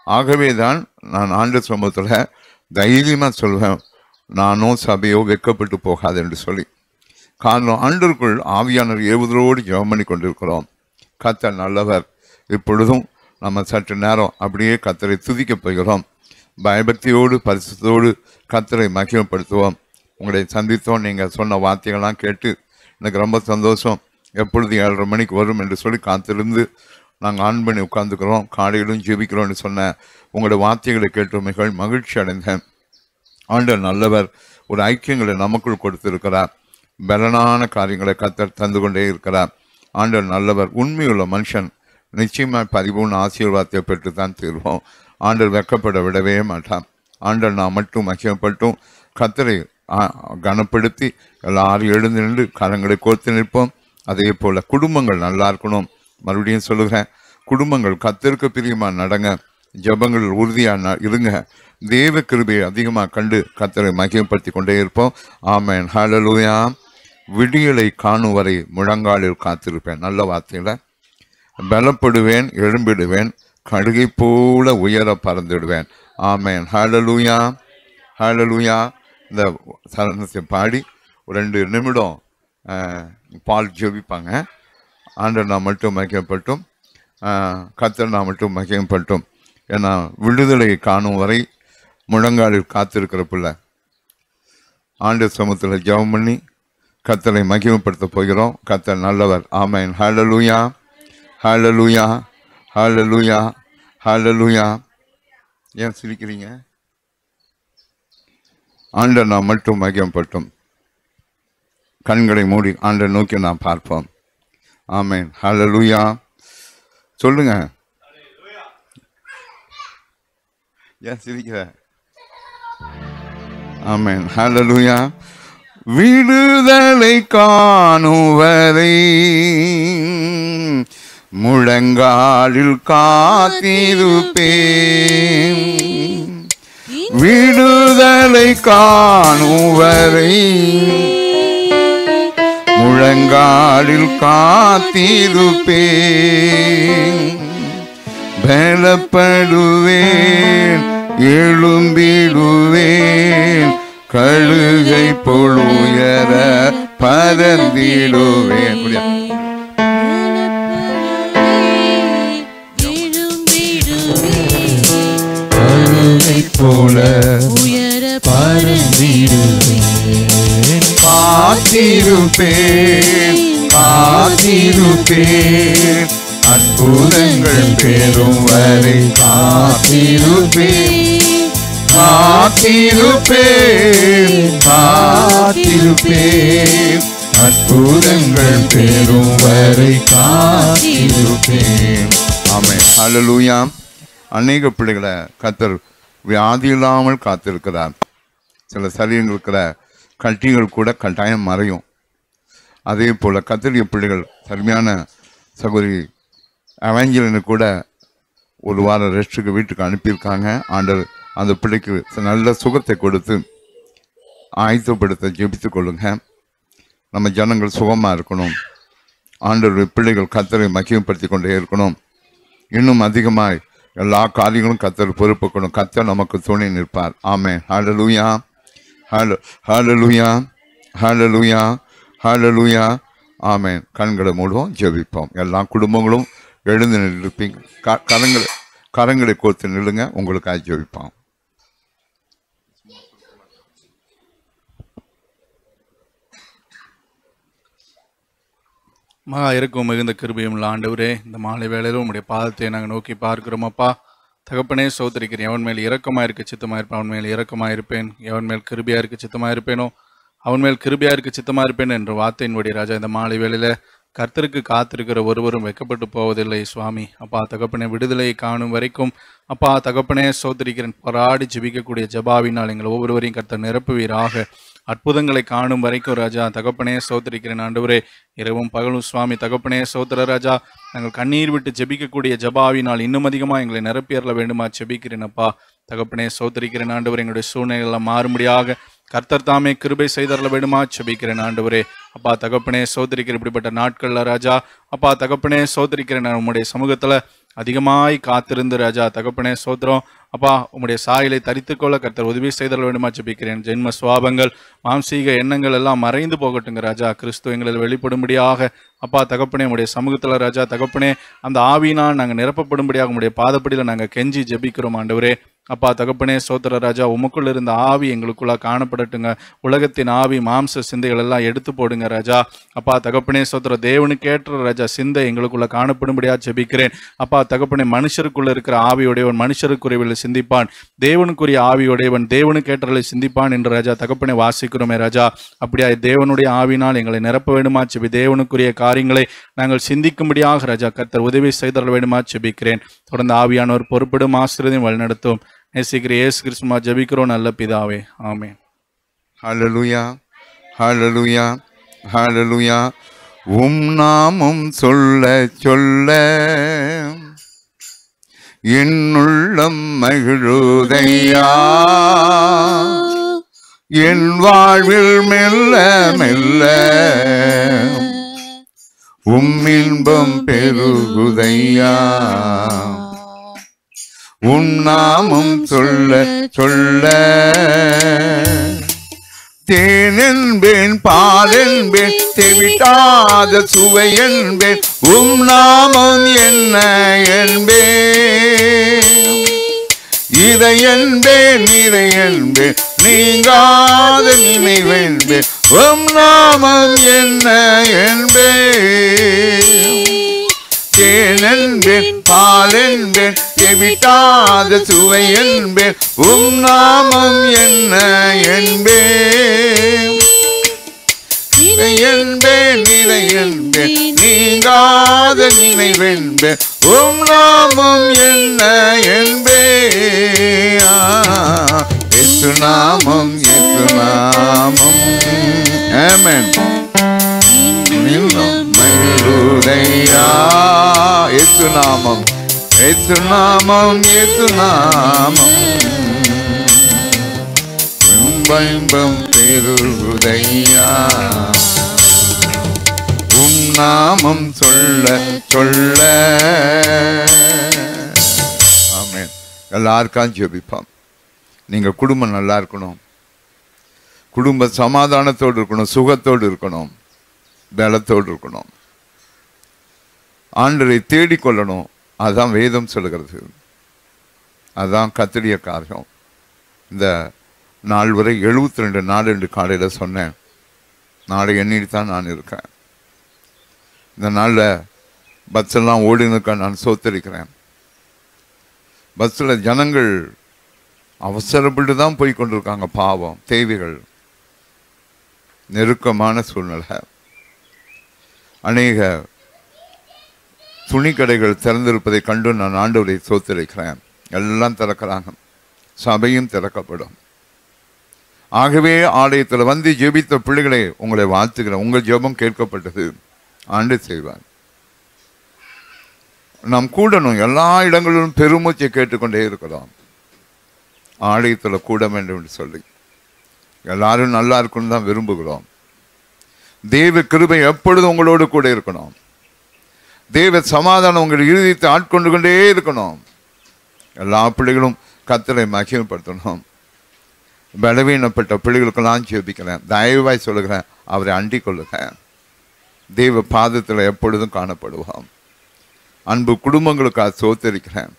ஆகவே தான் நான் ஆண்டு சமூகத்தில் தைரியமாக சொல்வேன், நானோ சபையோ வெட்கப்பட்டு போகாது என்று சொல்லி. காரணம், ஆண்டவருக்குள் ஆவியானவர் ஏவுதலோடு ஜெபம் பண்ணி கொண்டிருக்கிறோம். கர்த்தர் நல்லவர். இப்பொழுதும் நம்ம சற்று நேரம் அப்படியே கர்த்தரை துதிக்கப் போகிறோம். பயபக்தியோடு பரிசுத்தோடு கர்த்தரை மகிமைப்படுத்துவோம். உங்களை சந்தித்தோம். நீங்கள் சொன்ன வார்த்தைகள்லாம் கேட்டு எனக்கு ரொம்ப சந்தோஷம். எப்பொழுது 7:30 மணிக்கு வரும் என்று சொல்லி காத்திருந்து நாங்கள் ஆன் பண்ணி உட்காந்துக்கிறோம். காலையிலும் ஜெபிக்கிறோம்னு சொன்ன உங்களுடைய வார்த்தைகளை கேட்டு மிக மகிழ்ச்சி அடைந்தேன். ஆண்டவர் நல்லவர். ஒரு ஐக்கியங்களை நமக்குள் கொடுத்திருக்கிறார். பலனான காரியங்களை கர்த்தர் தந்து கொண்டே இருக்கிறார். ஆண்டவர் நல்லவர். உண்மையுள்ள மனுஷன் நிச்சயமாக பரிபூர்ண ஆசீர்வாதத்தை பெற்று தான் தீர்வோம். ஆண்டவர் வெட்கப்பட விடவே மாட்டான். ஆண்டவர் நாம் மட்டும் மகிமைப்பட்டும் கர்த்தரை கனப்படுத்தி எல்லாரும் எழுந்து நின்று கரங்களை கோர்த்து நிற்போம். அதே போல் குடும்பங்கள் நல்லா இருக்கணும். மறுபடியும் சொல்லுகிறேன், குடும்பங்கள் கர்த்தருக்கு பிரியமாக நடங்க. ஜெபங்கள் உறுதியாக இருங்க. தேவ கிருபையை அதிகமாக கண்டு கர்த்தரை மகிமைப்படுத்தி கொண்டே இருப்போம். ஆமென். ஹல்லேலூயா. விடியலை காணும் வரை முழங்காலில் காத்திருப்பேன். நல்ல வார்த்தையில் பலப்படுவேன், எழும்பிடுவேன், கடுகை போல உயர பறந்துடுவேன். ஆமென். ஹல்லேலூயா, ஹல்லேலூயா. இந்த சரணத்தை பாடி ஒரு 2 நிமிடம் பால் ஜெபிப்பாங்க. ஆண்டவர் நாம் மட்டும் மகிமைப்பட்டும், கர்த்தர் நாம் மட்டும் மகிமைப்பட்டும். ஏன்னா விடுதலை காணும் வரை முழங்காலில் காத்திருக்கிற பிள்ளை. ஆண்டு சமூகத்தில் ஜெபம் பண்ணி கர்த்தரை மகிமைப்படுத்த போகிறோம். கர்த்தர் நல்லவர். ஆமென். ஹல்லேலூயா, ஹல்லேலூயா, ஹல்லேலூயா, ஹல்லேலூயா. ஏன் சிரிக்கிறீங்க? ஆண்டவர் நாம் மட்டும் மகிமைப்பட்டும். கண்களை மூடி ஆண்டவர் நோக்கி நாம் பார்ப்போம். ஆமென். ஹல்லேலூயா. சொல்லுங்க. ஏன் சிரிக்கிற? ஆமென். ஹல்லேலூயா. விடுதலை காணும் வரை முழங்காலில் காத்திருப்பேன். விடுதலை விடுதலை காணும் வரை முழங்காலில் காத்திருப்பேன். பலப்படுவேன், எழும்பிடுவேன், கழுகை போல் உயர பறந்திடுவேன். கழுகை போல உயர பறந்திடுவேன். காத்திருப்பேன், காத்திருப்பேன், அற்புதங்கள் பெறும் வரை காத்திருப்பேன். காத்திருப்பேன், காத்திருப்பேன், அற்புதங்கள் பெறும் வரை காத்திருப்பேன். ஆமென். ஹல்லேலூயா. அநேக பிள்ளைகளை கர்த்தர் வியாதி இல்லாமல் காத்திருக்கிறார். சில சரீரங்கள் இருக்கிற கட்டிகள் கூட கட்டாயம் மறையும். அதே போல கர்த்தருடைய பிள்ளைகள் அருமையான சகோதரி அவஞ்சலினு கூட ஒரு வாரம் ரெஸ்ட்டுக்கு வீட்டுக்கு அனுப்பியிருக்காங்க. ஆண்டவர் அந்த பிள்ளைக்கு நல்ல சுகத்தை கொடுத்து ஆயத்தப்படுத்த ஜெபித்து கொள்ளுங்க. நம்ம ஜனங்கள் சுகமாக இருக்கணும். ஆண்டவருடைய பிள்ளைகள் கர்த்தரை மகிமைப்படுத்தி கொண்டே இருக்கணும். இன்னும் அதிகமாய் எல்லா காரியங்களும் கர்த்தர் பொறுப்புக்கணும். கர்த்தர் நமக்கு துணை நிற்பார். ஆமென். ஹல்லேலூயா, ஹல்லேலூயா, ஹல்லேலூயா, ஹல்லேலூயா. ஆமென். கண்களை மூடுவோம், ஜெபிப்போம். எல்லா குடும்பங்களும் எழுந்து நிற்பீங்க. கரங்களை கோர்த்து நில்லுங்க. உங்களுக்காக ஜெபிப்போம். மகா இருக்கும் மிகுந்த கிருபையும் உள்ள ஆண்டவரே, இந்த மாலை வேளையிலும் உங்களுடைய பாதத்தை நாங்கள் நோக்கி பார்க்கிறோம். அப்பா தகப்பனே சோதரிக்கிறேன். எவன் மேல் இரக்கமாக இருக்க சித்தமாக இருப்பேன் அவன் மேல் இரக்கமாக இருப்பேன். எவன் மேல் கிருபையாக இருக்க சித்தமாக இருப்பேனோ அவன் மேல் கிருபையாக இருக்க சித்தமாக இருப்பேன் என்ற வார்த்தையின்படி ராஜா, இந்த மாலை வேளையில் கர்த்தருக்கு காத்திருக்கிற ஒருவரும் வெட்கப்பட்டு போவதில்லை சுவாமி. அப்பா தகப்பனே விடுதலையை காணும் வரைக்கும் அப்பா தகப்பனே சோதரிக்கிறேன். போராடி ஜெபிக்கக்கூடிய ஜபாவினால் எங்கள் ஒவ்வொருவரையும் கர்த்தர் நிரப்புவீராக. அற்புதங்களை காணும் வரைக்கும் ராஜா தகப்பனே சோதரிக்கிறேன். ஆண்டவரே இரவும் பகலும் சுவாமி தகப்பனே சோதர ராஜா, நாங்கள் கண்ணீர் விட்டு ஜெபிக்கக்கூடிய ஜபாவினால் இன்னும் அதிகமாக எங்களை நிரப்பியறல வேண்டுமா ஜெபிக்கிறேன். அப்பா தகப்பனே சோதரிக்கிறேன். ஆண்டவரே எங்களுடைய சூழ்நிலையெல்லாம் மாறும்படியாக கர்த்தர் தாமே கிருபை செய்தரல வேண்டுமா ஜெபிக்கிறேன். ஆண்டவரே அப்பா தகப்பனே சோதரிக்கிற இப்படிப்பட்ட நாட்கள்ல ராஜா அப்பா தகப்பனே சோதரிக்கிறேன். நான் உங்களுடைய சமூகத்துல அதிகமாய் காத்திருந்து ராஜா தகப்பனே சோத்திரம் அப்பா உங்களுடைய சாயலை தரித்துக்கொள்ள கர்த்தர் உதவி செய்தல் வேண்டுமா ஜெபிக்கிறேன். ஜென்ம சுவாபங்கள் மாம்சீக எண்ணங்கள் எல்லாம் மறைந்து போகட்டுங்க ராஜா. கிறிஸ்து எங்களில் வெளிப்படும்படியாக அப்பா தகப்பனே உங்களுடைய சமூகத்தில் ராஜா தகப்பனே அந்த ஆவியினால் நாங்கள் நிரப்பப்படும்படியாக உங்களுடைய பாதப்படியில் நாங்கள் கெஞ்சி ஜெபிக்கிறோம். ஆண்டவரே அப்பா தகப்பனே சோத்திர ராஜா, உமக்குள்ள இருந்த ஆவி எங்களுக்குள்ள காணப்படட்டுங்க. உலகத்தின் ஆவி மாம்ச சிந்தைகள் எல்லாம் எடுத்து போடுங்க ராஜா. அப்பா தகப்பனே சோத்திர தேவனுக்கு ஏற்ற ராஜா சிந்தை எங்களுக்குள்ள காணப்படும்படியா ஜெபிக்கிறேன். அப்பா தகப்பனே மனுஷருக்குள்ள இருக்கிற ஆவியுடையவன் மனுஷருக்குரியவர்களை சிந்திப்பான், தேவனுக்குரிய ஆவியுடையவன் தேவனுக்கு ஏற்றலை சிந்திப்பான் என்று ராஜா தகப்பனே வாசிக்கிறோமே ராஜா. அப்படியா தேவனுடைய ஆவினால் எங்களை நிரப்ப வேண்டுமா செபி. தேவனுக்குரிய காரியங்களை நாங்கள் சிந்திக்கும்படியாக ராஜா கர்த்தர் உதவி செய்தர வேண்டுமா ஜெபிக்கிறேன். தொடர்ந்து ஆவியானவர் பொறுப்பிடும் ஆசீர்வாதம் வழிநடத்தும். நேசிக்கிற இயேசு கிறிஸ்துமா ஜெபிக்கிறோம் நல்ல பிதாவே. ஆமென். ஹல்லேலூயா, ஹல்லேலூயா, ஹல்லேலூயா. உம் நாமம் சொல்ல சொல்ல என்னுள்ளம் மகிழுதையா, என் வாழ்வில் மெல்ல மெல்ல உம் இன்பம் பெருகுதையா. உன் நாமம் சொல்ல சொல்ல தேன் என்பேன் பால் என்பேன் தெவிட்டாத சுவை என்பேன். உம் நாமம் என்ன என்பேன், இதை என்பேன் இதை என்பேன் நீங்காத நினைவென்பேன். உம் நாமம் என்ன என்பேன், தேன் என்பேன் பால் என்பேன் தெவிட்டாத சுவை என்பேன். உம் நாமம் என்ன என்பேன், இதை என்பேன் இதை என்பேன் நீங்காத நினைவென்பேன். உம் நாமம் என்ன என்பேன். இயேசு நாமம் இயேசு நாமம். ஆமென். மகிழுதையா இயேசு நாமம் இயேசு நாமம் இயேசு நாமம். இன்பம் பெருகுதையா. உம் நாமம் சொல்ல சொல்ல. ஆமென். எல்லாருக்கும் ஜெபிப்போம். நீங்க குடும்பம் நல்லா இருக்கணும், குடும்ப சமாதானத்தோடு இருக்கணும், சுகத்தோடு இருக்கணும், பலத்தோடு இருக்கணும், ஆண்டவரை தேடிக்கொள்ளணும். அதுதான் வேதம் சொல்லுகிறது. அதுதான் கர்த்தருடைய காரியம். இந்த நாள் வரை 72 நாள் என்று காலையில் சொன்னேன். நாளை எண்ணிட்டு தான் நான் இருக்கேன். இந்த நாளில் பஸ்ஸெல்லாம் ஓடினுக்கா நான் சோத்தரிக்கிறேன். பஸ்ஸில் ஜனங்கள் அவசரப்பட்டு தான் போய் கொண்டிருக்காங்க. பாவம், தேவைகள், நெருக்கமான சூழ்நிலை. அநேக துணிக்கடைகள் திறந்திருப்பதை கண்டு நான் ஆண்டவரை சோத்தரிக்கிறேன். எல்லாம் திறக்கிறாங்க, சபையும் திறக்கப்படும். ஆகவே ஆலயத்தில் வந்து ஜெபித்த பிள்ளைகளை உங்களை வாழ்த்துக்கிறேன். உங்கள் ஜெபம் கேட்கப்பட்டது, ஆண்டு செய்வார். நாம் கூடணும். எல்லா இடங்களிலும் பெருமூச்சை கேட்டுக்கொண்டே இருக்கிறோம். ஆலயத்தில் கூட வேண்டும் என்று சொல்லி எல்லாரும் நல்லா இருக்கணும் தான் விரும்புகிறோம். தேவ கிருபை எப்பொழுதும் உங்களோடு கூட இருக்கணும். தேவ சமாதானம் உங்கள் இருதயத்தை ஆட்கொண்டு கொண்டே இருக்கணும். எல்லா பிள்ளைகளும் கர்த்தரை மகிமைப்படுத்தணும். பலவீனப்பட்ட பிள்ளைகளுக்கெல்லாம் ஜெபிக்கிறேன். தயவாய் சொல்லுகிறேன், அவரை அண்டிக் கொள்ளுங்க. தேவ பாதத்தில் எப்பொழுதும் காணப்படுவோம். அன்பு குடும்பங்களுக்காக சோத்தரிக்கிறேன்.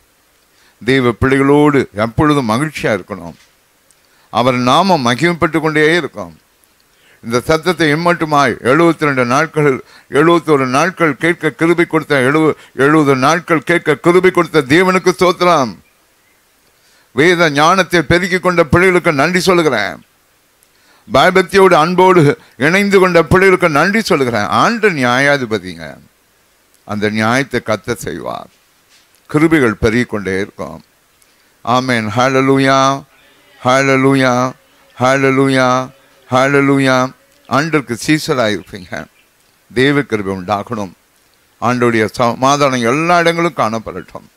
தேவ பிள்ளைகளோடு எப்பொழுதும் மகிழ்ச்சியா இருக்கணும். அவர் நாமம் மகிமைப்பட்டு கொண்டே இருக்கும். இந்த சத்தத்தை எம்மட்டுமாய் 72 நாட்கள் 71 நாட்கள் கேட்க கிருபை கொடுத்த 70 நாட்கள் கேட்க கிருபை கொடுத்த தேவனுக்கு ஸ்தோத்திரம். வேத ஞானத்தை பெருக்கிக் கொண்ட பிள்ளைகளுக்கு நன்றி சொல்லுகிறேன். பயபக்தியோடு அன்போடு இணைந்து கொண்ட பிள்ளைகளுக்கு நன்றி சொல்லுகிறேன். ஆண்டு நியாயாதிபதிங்க, அந்த நியாயத்தை கர்த்தர் செய்வார். கிருபைகள் பெருகிக் கொண்டே இருக்கும். ஆமென். ஹல்லேலூயா, ஹல்லேலூயா, ஹல்லேலூயா, ஹல்லேலூயா. ஆண்டவருக்கு சீசராக இருப்பீங்க. தேவ கிருபை உண்டாகணும். ஆண்டோடைய சமாதானம் எல்லா இடங்களும் காணப்படட்டும்.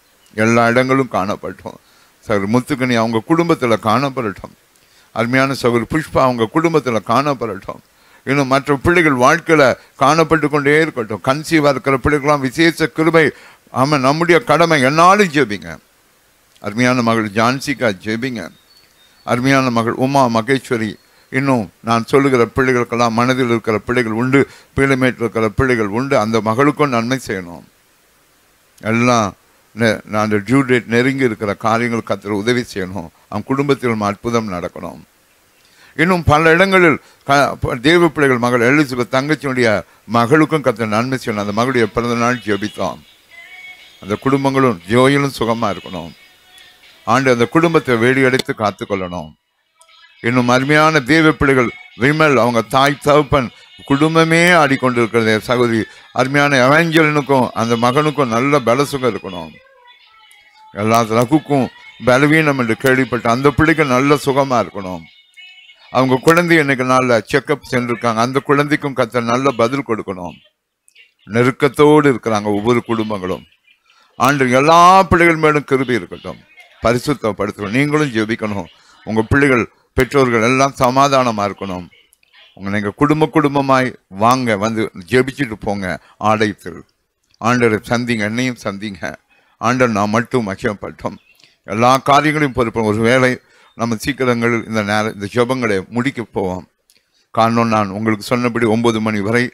எல்லா இடங்களும் காணப்படட்டும். சகோதரி முத்துக்கணி அவங்க குடும்பத்தில் காணப்படட்டும். அருமையான சகோதரி புஷ்பா அவங்க குடும்பத்தில் காணப்படட்டும். இன்னும் மற்ற பிள்ளைகள் வாழ்க்கையில் காணப்பட்டு கொண்டே இருக்கட்டும். கன்சீவாக இருக்கிற பிள்ளைகளாம் விசேஷ கிருபை. ஆமாம், நம்முடைய கடமை. என்னாலும் ஜெபிங்க. அருமையான மகள் ஜான்சிகா ஜெபிங்க. அருமையான மகள் உமா மகேஸ்வரி. இன்னும் நான் சொல்லுகிற பிள்ளைகளுக்கெல்லாம் மனதில் இருக்கிற பிள்ளைகள் உண்டு, பீளமேட்டில் இருக்கிற பிள்ளைகள் உண்டு. அந்த மகளுக்கும் நன்மை செய்யணும். எல்லாம் நான் அந்த டியூ டேட் நெருங்கி இருக்கிற காரியங்கள் கர்த்தர் உதவி செய்யணும். அவன் குடும்பத்தில் அற்புதம் நடக்கணும். இன்னும் பல இடங்களில் தேவ பிள்ளைகள் மகள் எலிசபெத் தங்கச்சியுடைய மகளுக்கும் கர்த்தர் நன்மை செய்யணும். அந்த மகளுடைய பிறந்த நாள் ஜெபித்தோம். அந்த குடும்பங்களும் ஜோயிலும் சுகமா இருக்கணும். ஆண்டு அந்த குடும்பத்தை வேடியடைத்து காத்துக்கொள்ளணும். இன்னும் அருமையான தேவ பிள்ளைகள் விமல் அவங்க தாய் தகப்பன் குடும்பமே ஆடிக்கொண்டிருக்கிறது. சகோதரி அருமையான எவஞ்சலனுக்கும் அந்த மகனுக்கும் நல்ல பலசுகம் இருக்கணும். எல்லா ரகுக்கும் பலவீனம் என்று கேள்விப்பட்ட அந்த பிள்ளைக்கு நல்ல சுகமா இருக்கணும். அவங்க குழந்தை இன்னைக்கு நல்ல செக்கப் சென்றிருக்காங்க. அந்த குழந்தைக்கும் கர்த்தர் நல்ல பதில் கொடுக்கணும். நெருக்கத்தோடு இருக்கிறாங்க ஒவ்வொரு குடும்பங்களும். ஆண்டு எல்லா பிள்ளைகள் மேலும் கிருபை இருக்கட்டும். பரிசுத்தப்படுத்தணும். நீங்களும் ஜெபிக்கணும். உங்க பிள்ளைகள் பெற்றோர்கள் எல்லாம் சமாதானமா இருக்கணும். நீங்க குடும்பமாய் வாங்க, வந்து ஜெபிச்சுட்டு போங்க. ஆலயத்தில் ஆண்டரை சந்திங்க, என்னையும் சந்திங்க. ஆண்டர் நான் மட்டும் மகிமைப்பட்டோம். எல்லா காரியங்களையும் பொறுப்போம். ஒரு வேளை நம்ம சீக்கிரங்களில் இந்த ஜெபங்களை முடிக்க போவோம். காரணம், நான் உங்களுக்கு சொன்னபடி 9 மணி வரை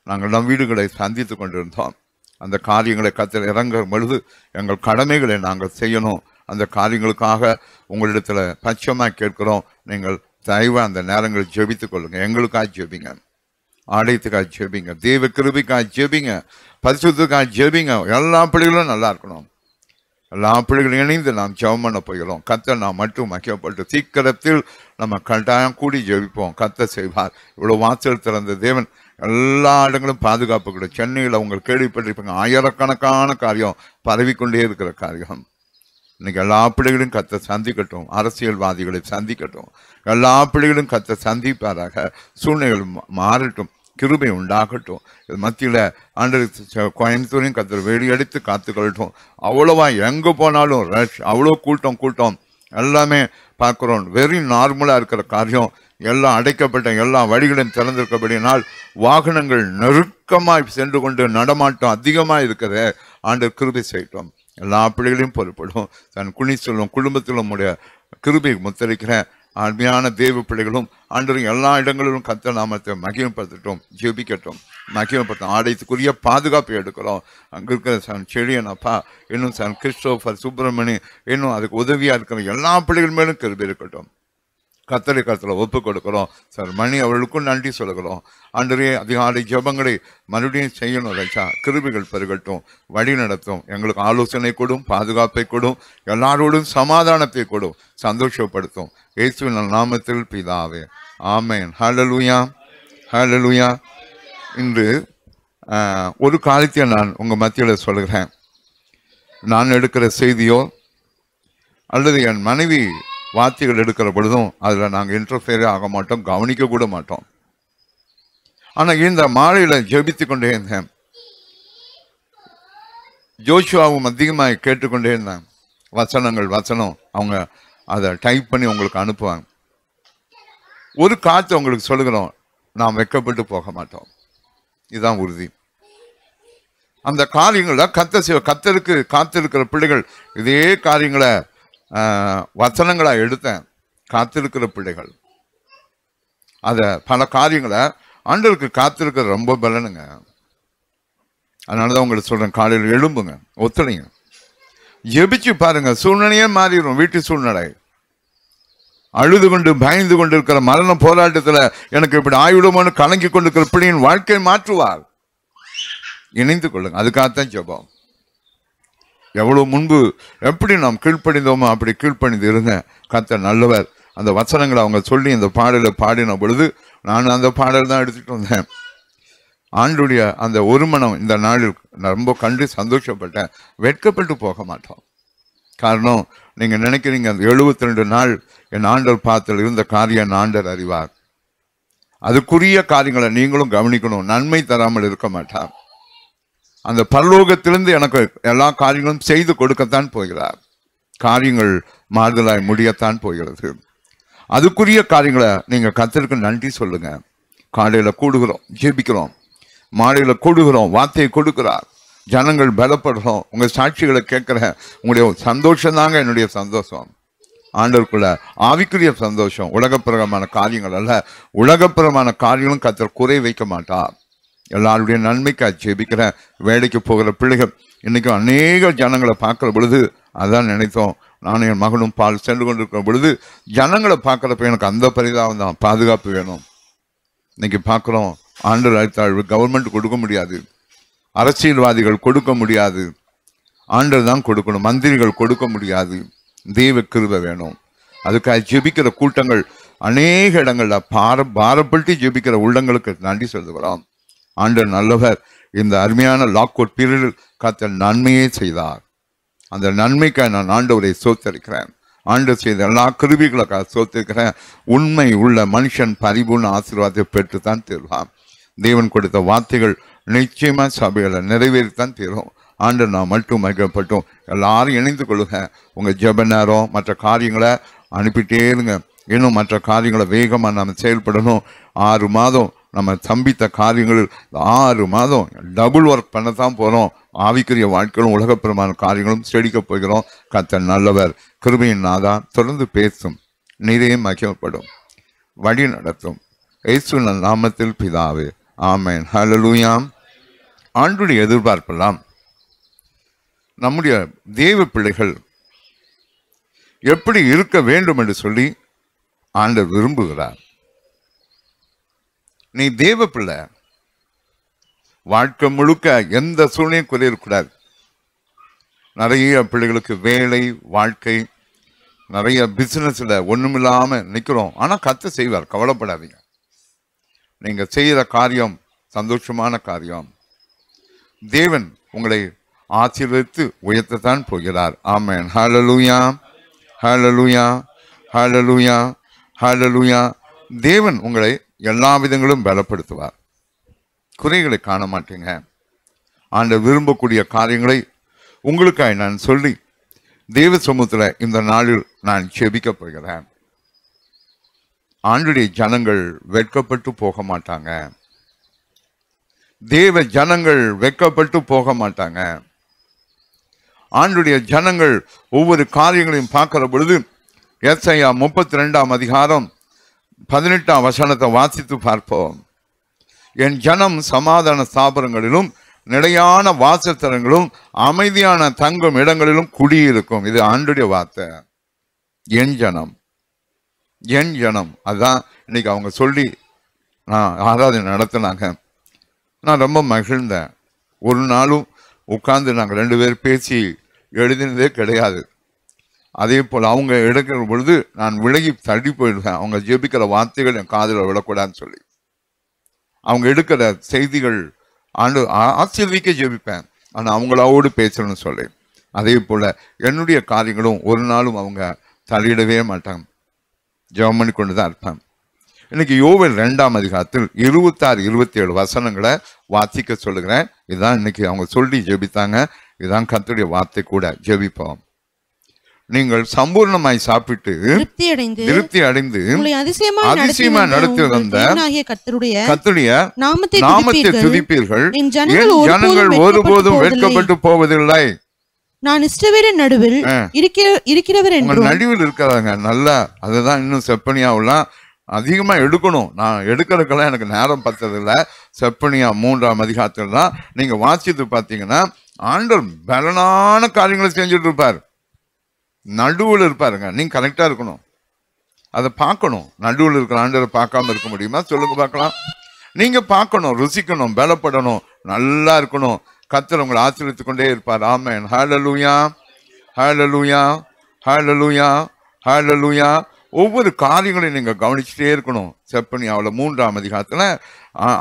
நாங்கள் நம் வீடுகளை சந்தித்து கொண்டிருந்தோம். அந்த காரியங்களை கர்த்தர் இறங்கும் பொழுது எங்கள் கடமைகளை நாங்கள் செய்யணும். அந்த காரியங்களுக்காக உங்களிடத்துல பட்சமாக கேட்கிறோம். நீங்கள் தயவாக அந்த நேரங்கள் ஜெபித்துக் கொள்ளுங்க. எங்களுக்காக ஜெபிங்க, ஆலயத்துக்காக ஜெபிங்க, தேவ கிருபைக்காக ஜெபிங்க, பரிசுத்தத்துக்காக ஜெபிங்க. எல்லா பிள்ளைகளும் நல்லா இருக்கணும். எல்லா பிள்ளைகளும் இணைந்து நாம் ஜெபம் பண்ண போகிறோம். கர்த்தர் நாம் மட்டும் மகிமைப்பட்டு சீக்கிரத்தில் நம்ம கட்டாயம் கூடி ஜெபிப்போம். கர்த்தர் செய்வார். இவ்வளோ வாசல் திறந்த தேவன் எல்லா இடங்களும் பாதுகாப்பு கூட. சென்னையில் அவங்க கேள்விப்பட்டிருப்பாங்க, ஆயிரக்கணக்கான காரியம் பரவிக்கொண்டே இருக்கிற காரியம். இன்னைக்கு எல்லா பிள்ளைகளும் கர்த்தர் சந்திக்கட்டும். அரசியல்வாதிகளை சந்திக்கட்டும். எல்லா பிள்ளைகளும் கர்த்தர் சந்திப்பாராக. சூழ்நிலைகள் மாறட்டும். கிருபை உண்டாகட்டும். இது மத்தியில் ஆண்டு கோயம்புத்தூரையும் கர்த்தர் வேடியடித்து காத்துக்கொள்ளட்டும். அவ்வளோவா எங்கே போனாலும் ரஷ், அவ்வளோ கூட்டம் எல்லாமே பார்க்குறோம். வெரி நார்மலாக இருக்கிற காரியம் எல்லாம் அடைக்கப்பட்ட எல்லா வழிகளும் திறந்திருக்கபடினால் வாகனங்கள் நெருக்கமாய் சென்று கொண்டு நடமாட்டம் அதிகமாக இருக்கிறத ஆண்டவர் கிருபை செய்யட்டும். எல்லா பிள்ளைகளையும் பொறுப்படும். தன் குனிச்சலும் குடும்பத்திலும் உடைய கிருபை முத்தரிக்கிற அருமையான தேவ பிள்ளைகளும் ஆண்டவரும் எல்லா இடங்களிலும் கர்த்தர் நாமத்தை மகிமைப்படுத்தட்டும். ஜெபிக்கட்டும், மகிமைப்படுத்தும். ஆலயத்துக்குரிய பாதுகாப்பு எடுக்கிறோம். அங்கே இருக்கிற சன் செழியன் அப்பா, இன்னும் சன் கிறிஸ்டோபர் சுப்பிரமணி, இன்னும் அதுக்கு உதவியாக இருக்கிற எல்லா பிள்ளைகள் மேலும் கிருபை இருக்கட்டும். கர்த்தரை கருத்தில் ஒப்பு கொடுக்கிறோம். சார் மணி அவர்களுக்கும் நன்றி சொல்கிறோம். ஆண்டவரே, அதிகாலை ஜெபங்களை மறுபடியும் செய்யணும். ரச்சா கிருபைகள் பெருகட்டும், வழி நடத்தும். எங்களுக்கு ஆலோசனை கொடும், பாதுகாப்பை கொடும், எல்லாரோடும் சமாதானத்தை கொடும், சந்தோஷப்படுத்தும். இயேசுவின் நாமத்தில் பிதாவே, ஆமென். ஹல்லேலூயா, ஹல்லேலூயா. இன்று ஒரு காரியத்தை நான் உங்கள் மத்தியில் சொல்கிறேன். நான் எடுக்கிற செய்தியோ அல்லது என் மனைவி வார்த்தைகள் எடுக்கிற பொழுதும் அதில் நாங்கள் இன்டர்ஃபியரே ஆக மாட்டோம், கவனிக்க கூட மாட்டோம். ஆனால் இந்த மாலையில் ஜெபித்து கொண்டே இருந்தேன். ஜோஷுவாவும் அதிகமாக கேட்டுக்கொண்டே இருந்தேன். வசனம் அவங்க அதை டைப் பண்ணி உங்களுக்கு அனுப்புவாங்க. ஒரு காற்று உங்களுக்கு சொல்லுகிறோம், நாம் வெட்கப்பட்டு போக மாட்டோம். இதுதான் உறுதி. அந்த காரியங்களை கர்த்தருக்கு காத்திருக்கிற பிள்ளைகள் இதே காரியங்களை வசனங்களா எடுத்தேன். காத்திருக்கிற பிள்ளைகள் அத பல காரியங்களை ஆண்டவருக்கு காத்திருக்கிற ரொம்ப பலனுங்க. அதனாலதான் உங்களுக்கு சொல்றேன், காலையில் எழும்புங்க, ஒத்துழைங்க, ஜெபிச்சு பாருங்க. சூழ்நிலையே மாறிடும். வீட்டு சூழ்நிலை அழுது கொண்டு பயந்து கொண்டு இருக்கிற மரண போராட்டத்துல எனக்கு இப்படி ஆயுடுமோன்னு கலங்கி கொண்டிருக்கிற பிள்ளையின் வாழ்க்கையை மாற்றுவார். இணைந்து கொள்ளுங்க. அதுக்காகத்தான் ஜெபம். எவ்வளவு முன்பு எப்படி நாம் கீழ்ப்படிந்தோமோ அப்படி கீழ்ப்படிந்து இருந்தேன். கர்த்தர் நல்லவர். அந்த வசனங்களை அவங்க சொல்லி இந்த பாடலை பாடின பொழுது நான் அந்த பாடல் தான் எடுத்துட்டு வந்தேன். ஆண்டுடைய அந்த ஒரு மனம் இந்த நாளில் நான் ரொம்ப கண்டு சந்தோஷப்பட்டேன். வெட்கப்பட்டு போக மாட்டோம். காரணம், நீங்க நினைக்கிறீங்க அந்த 72 நாள் என் ஆண்டவர் பாத்தில் இருந்த காரியம் என் ஆண்டவர் அறிவார். அதுக்குரிய காரியங்களை நீங்களும் கவனிக்கணும். நன்மை தராமல் இருக்க மாட்டார். அந்த பரலோகத்திலிருந்து எனக்கு எல்லா காரியங்களும் செய்து கொடுக்கத்தான் போகிறார். காரியங்கள் மாறுதலாய் முடியத்தான் போகிறது. அதுக்குரிய காரியங்களை நீங்க கர்த்தருக்கு நன்றி சொல்லுங்க. காலையில கூடுகிறோம், ஜெபிக்கிறோம். மாலையில கூடுகிறோம், வார்த்தையை கொடுக்கிறார். ஜனங்கள் பலப்படுறோம். உங்க சாட்சிகளை கேட்கிறேன். உங்களுடைய சந்தோஷம் தாங்க என்னுடைய சந்தோஷம். ஆண்டவருக்குள்ள ஆவிக்குரிய சந்தோஷம். உலகப்பிரகமான காரியங்கள் அல்ல. உலகப்பிரமான காரியங்களும் கர்த்தர் குறை வைக்க மாட்டார். எல்லாருடைய நன்மைக்காக ஜெபிக்கிற வேலைக்கு போகிற பிள்ளைகள் இன்னைக்கும் அநேக ஜனங்களை பார்க்கிற பொழுது அதான் நினைத்தோம். நானும் என் மகனும் பால் சென்று கொண்டிருக்கிற பொழுது ஜனங்களை பார்க்குறப்ப எனக்கு அந்த பரிதாபம் தான். பாதுகாப்பு வேணும். இன்னைக்கு பார்க்குறோம், ஆண்டு அழைத்தாழ்வு கவர்மெண்ட் கொடுக்க முடியாது, அரசியல்வாதிகள் கொடுக்க முடியாது, ஆண்டர் தான் கொடுக்கணும், மந்திரிகள் கொடுக்க முடியாது. தெய்வ கிருபை வேணும். அதுக்காக ஜெபிக்கிற கூட்டங்கள் அநேக இடங்கள்ல பாரப்பட்டு ஜெபிக்கிற உள்ளங்களுக்கு நன்றி சொல்லுகிறோம். ஆண்டர் நல்லவர். இந்த அருமையான லாக்அவுட் பீரியடில் கர்த்தர் நன்மையே செய்தார். அந்த நன்மைக்காக நான் ஆண்டவரை சோத்தரிக்கிறேன். ஆண்டவர் செய்த எல்லா கிருபைகளுக்காக சோத்திருக்கிறேன். உண்மை உள்ள மனுஷன் பரிபூர்ண ஆசீர்வாதத்தை பெற்றுத்தான் தருவான். தேவன் கொடுத்த வார்த்தைகள் நிச்சயமா சபைகளை நிறைவேறித்தான் தரும். ஆண்டவர் நான் மட்டும் மகிழப்பட்டோம். எல்லாரும் இணைந்து கொள்ளுங்க. உங்க ஜெப நேரம் மற்ற காரியங்களை அனுப்பிட்டே இருங்க. இன்னும் மற்ற காரியங்களை வேகமாக நம்ம செயல்படணும். 6 மாதம் நம்ம சம்பித்த காரியங்கள் 6 மாதம் டபுள் ஒர்க் பண்ணத்தான் போகிறோம். ஆவிக்குரிய வாழ்க்கைகளும் உலகப்பிரமான காரியங்களும் செடிக்க போகிறோம். கர்த்தர் நல்லவர். கிருபையின் நாதா தொடர்ந்து பேசும், நீரே மகிமைப்படும், வழி நடத்தும். இயேசுவின் நாமத்தில் பிதாவே, ஆமென். ஹல்லேலூயா. ஆண்டுடைய எதிர்பார்ப்பெல்லாம் நம்முடைய தேவ பிள்ளைகள் எப்படி இருக்க வேண்டும் என்று சொல்லி ஆண்டவர் விரும்புகிறார். நீ தேவ பிள்ளை, வாழ்க்கை முழுக்க எந்த சூழ்நிலையும் குறையக்கூடாது. நிறைய பிள்ளைகளுக்கு வேலை, வாழ்க்கை, நிறைய பிசினஸ்ல ஒண்ணுமில்லாம நிக்கிறோம். ஆனா கர்த்தர் செய்வார், கவலைப்படாதீங்க. நீங்க செய்யற காரியம் சந்தோஷமான காரியம். தேவன் உங்களை ஆசீர்வதித்து உயர்த்தத்தான் போகிறார். ஆமென். ஹல்லேலூயா, ஹல்லேலூயா, ஹல்லேலூயா, ஹல்லேலூயா. தேவன் உங்களை எல்லா விதங்களும் பலப்படுத்துவார். குறைகளை காண மாட்டீங்க. ஆண்டவர் விரும்பக்கூடிய காரியங்களை உங்களுக்காக நான் சொல்லி தேவ சமூகத்தில் இந்த நாளில் நான் ஜெபிக்க போகிறேன். ஆண்டுடைய ஜனங்கள் வெட்கப்பட்டு போக மாட்டாங்க. தேவ ஜனங்கள் வெட்கப்பட்டு போக மாட்டாங்க. ஆண்டுடைய ஜனங்கள் ஒவ்வொரு காரியங்களையும் பார்க்கிற பொழுது ஏசாயா 32ஆம் அதிகாரம் 18ஆம் வசனத்தை வாசித்து பார்ப்போம். என் ஜனம் சமாதான ஸ்தாபனங்களிலும் நிலையான வாசஸ்தலங்களும் அமைதியான தங்கும் இடங்களிலும் குடியிருக்கும். இது ஆண்டுடைய வார்த்தை. என் ஜனம், என் ஜனம். அதான் இன்னைக்கு அவங்க சொல்லி நான் ஆராதனை நடத்தினாங்க. நான் ரொம்ப மகிழ்ந்தேன். ஒரு நாளும் உட்கார்ந்து நாங்கள் 2 பேர் பேசி எழுதினதே கிடையாது. அதே போல் அவங்க எடுக்கிற பொழுது நான் விலகி தள்ளி போயிடுவேன். அவங்க ஜெபிக்கிற வார்த்தைகள் என் காதில் விழக்கூடாதுன்னு சொல்லி அவங்க எடுக்கிற செய்திகள் ஆசீர்வதிக்க ஜெபிப்பேன். ஆனால் அவங்களோடு பேசணும்னு சொல்லி அதே போல் என்னுடைய காரியங்களும் ஒரு நாளும் அவங்க தலையிடவே மாட்டாங்க. ஜெபம் பண்ணி கொண்டு தான் இருப்பேன். இன்னைக்கு யோவேல் 2ஆம் அதிகாரத்தில் 26, 27 வசனங்களை வாசிக்க சொல்லுகிறேன். இதுதான் இன்னைக்கு அவங்க சொல்லி ஜெபித்தாங்க. இதுதான் கர்த்தருடைய வார்த்தை கூட. ஜெபிப்போம். நீங்கள் சம்பூர்ணமாய் சாப்பிட்டு திருப்தி அடைந்து அதிசயமா நடத்தி வந்த கர்த்தருடைய நாமத்தை துதிப்பீர்கள். என் ஜனங்கள் ஒருபோதும் வெட்கப்பட்டு போவதில்லை. நான் இஸ்ரவேலின் நடுவில் இருக்கிறவர் என்று நடுவில் இருக்கிறாங்க. நல்லா அதுதான் இன்னும் செப்பனியாவெல்லாம் அதிகமா எடுக்கணும். நான் எடுக்கிறதுக்கெல்லாம் எனக்கு நேரம் பத்ததில்லை. செப்பனியா 3ஆம் அதிகாரத்தில் தான் நீங்க வாசித்து பார்த்தீங்கன்னா ஆண்டவர் பலனான காரியங்களை செஞ்சுட்டு இருப்பார். நடுவில் இருப்பாருங்க. நீங்க கரெக்டா இருக்கணும். அதை பார்க்கணும். நடுவில் இருக்கிற ஆண்டவரை பார்க்காம இருக்க முடியுமா? சொல்லுங்க பார்க்கலாம். நீங்க பார்க்கணும், ருசிக்கணும், பலப்படணும், நல்லா இருக்கணும். கர்த்தர் உங்களை ஆசீர்வதித்துக் கொண்டே இருப்பார். ஆமென். ஹல்லேலூயா, ஹல்லேலூயா, ஹல்லேலூயா, ஹல்லேலூயா. ஒவ்வொரு காரியங்களையும் நீங்க கவனிச்சுட்டே இருக்கணும். செப்பனியாவில் 3ஆம் அதிகாரத்துல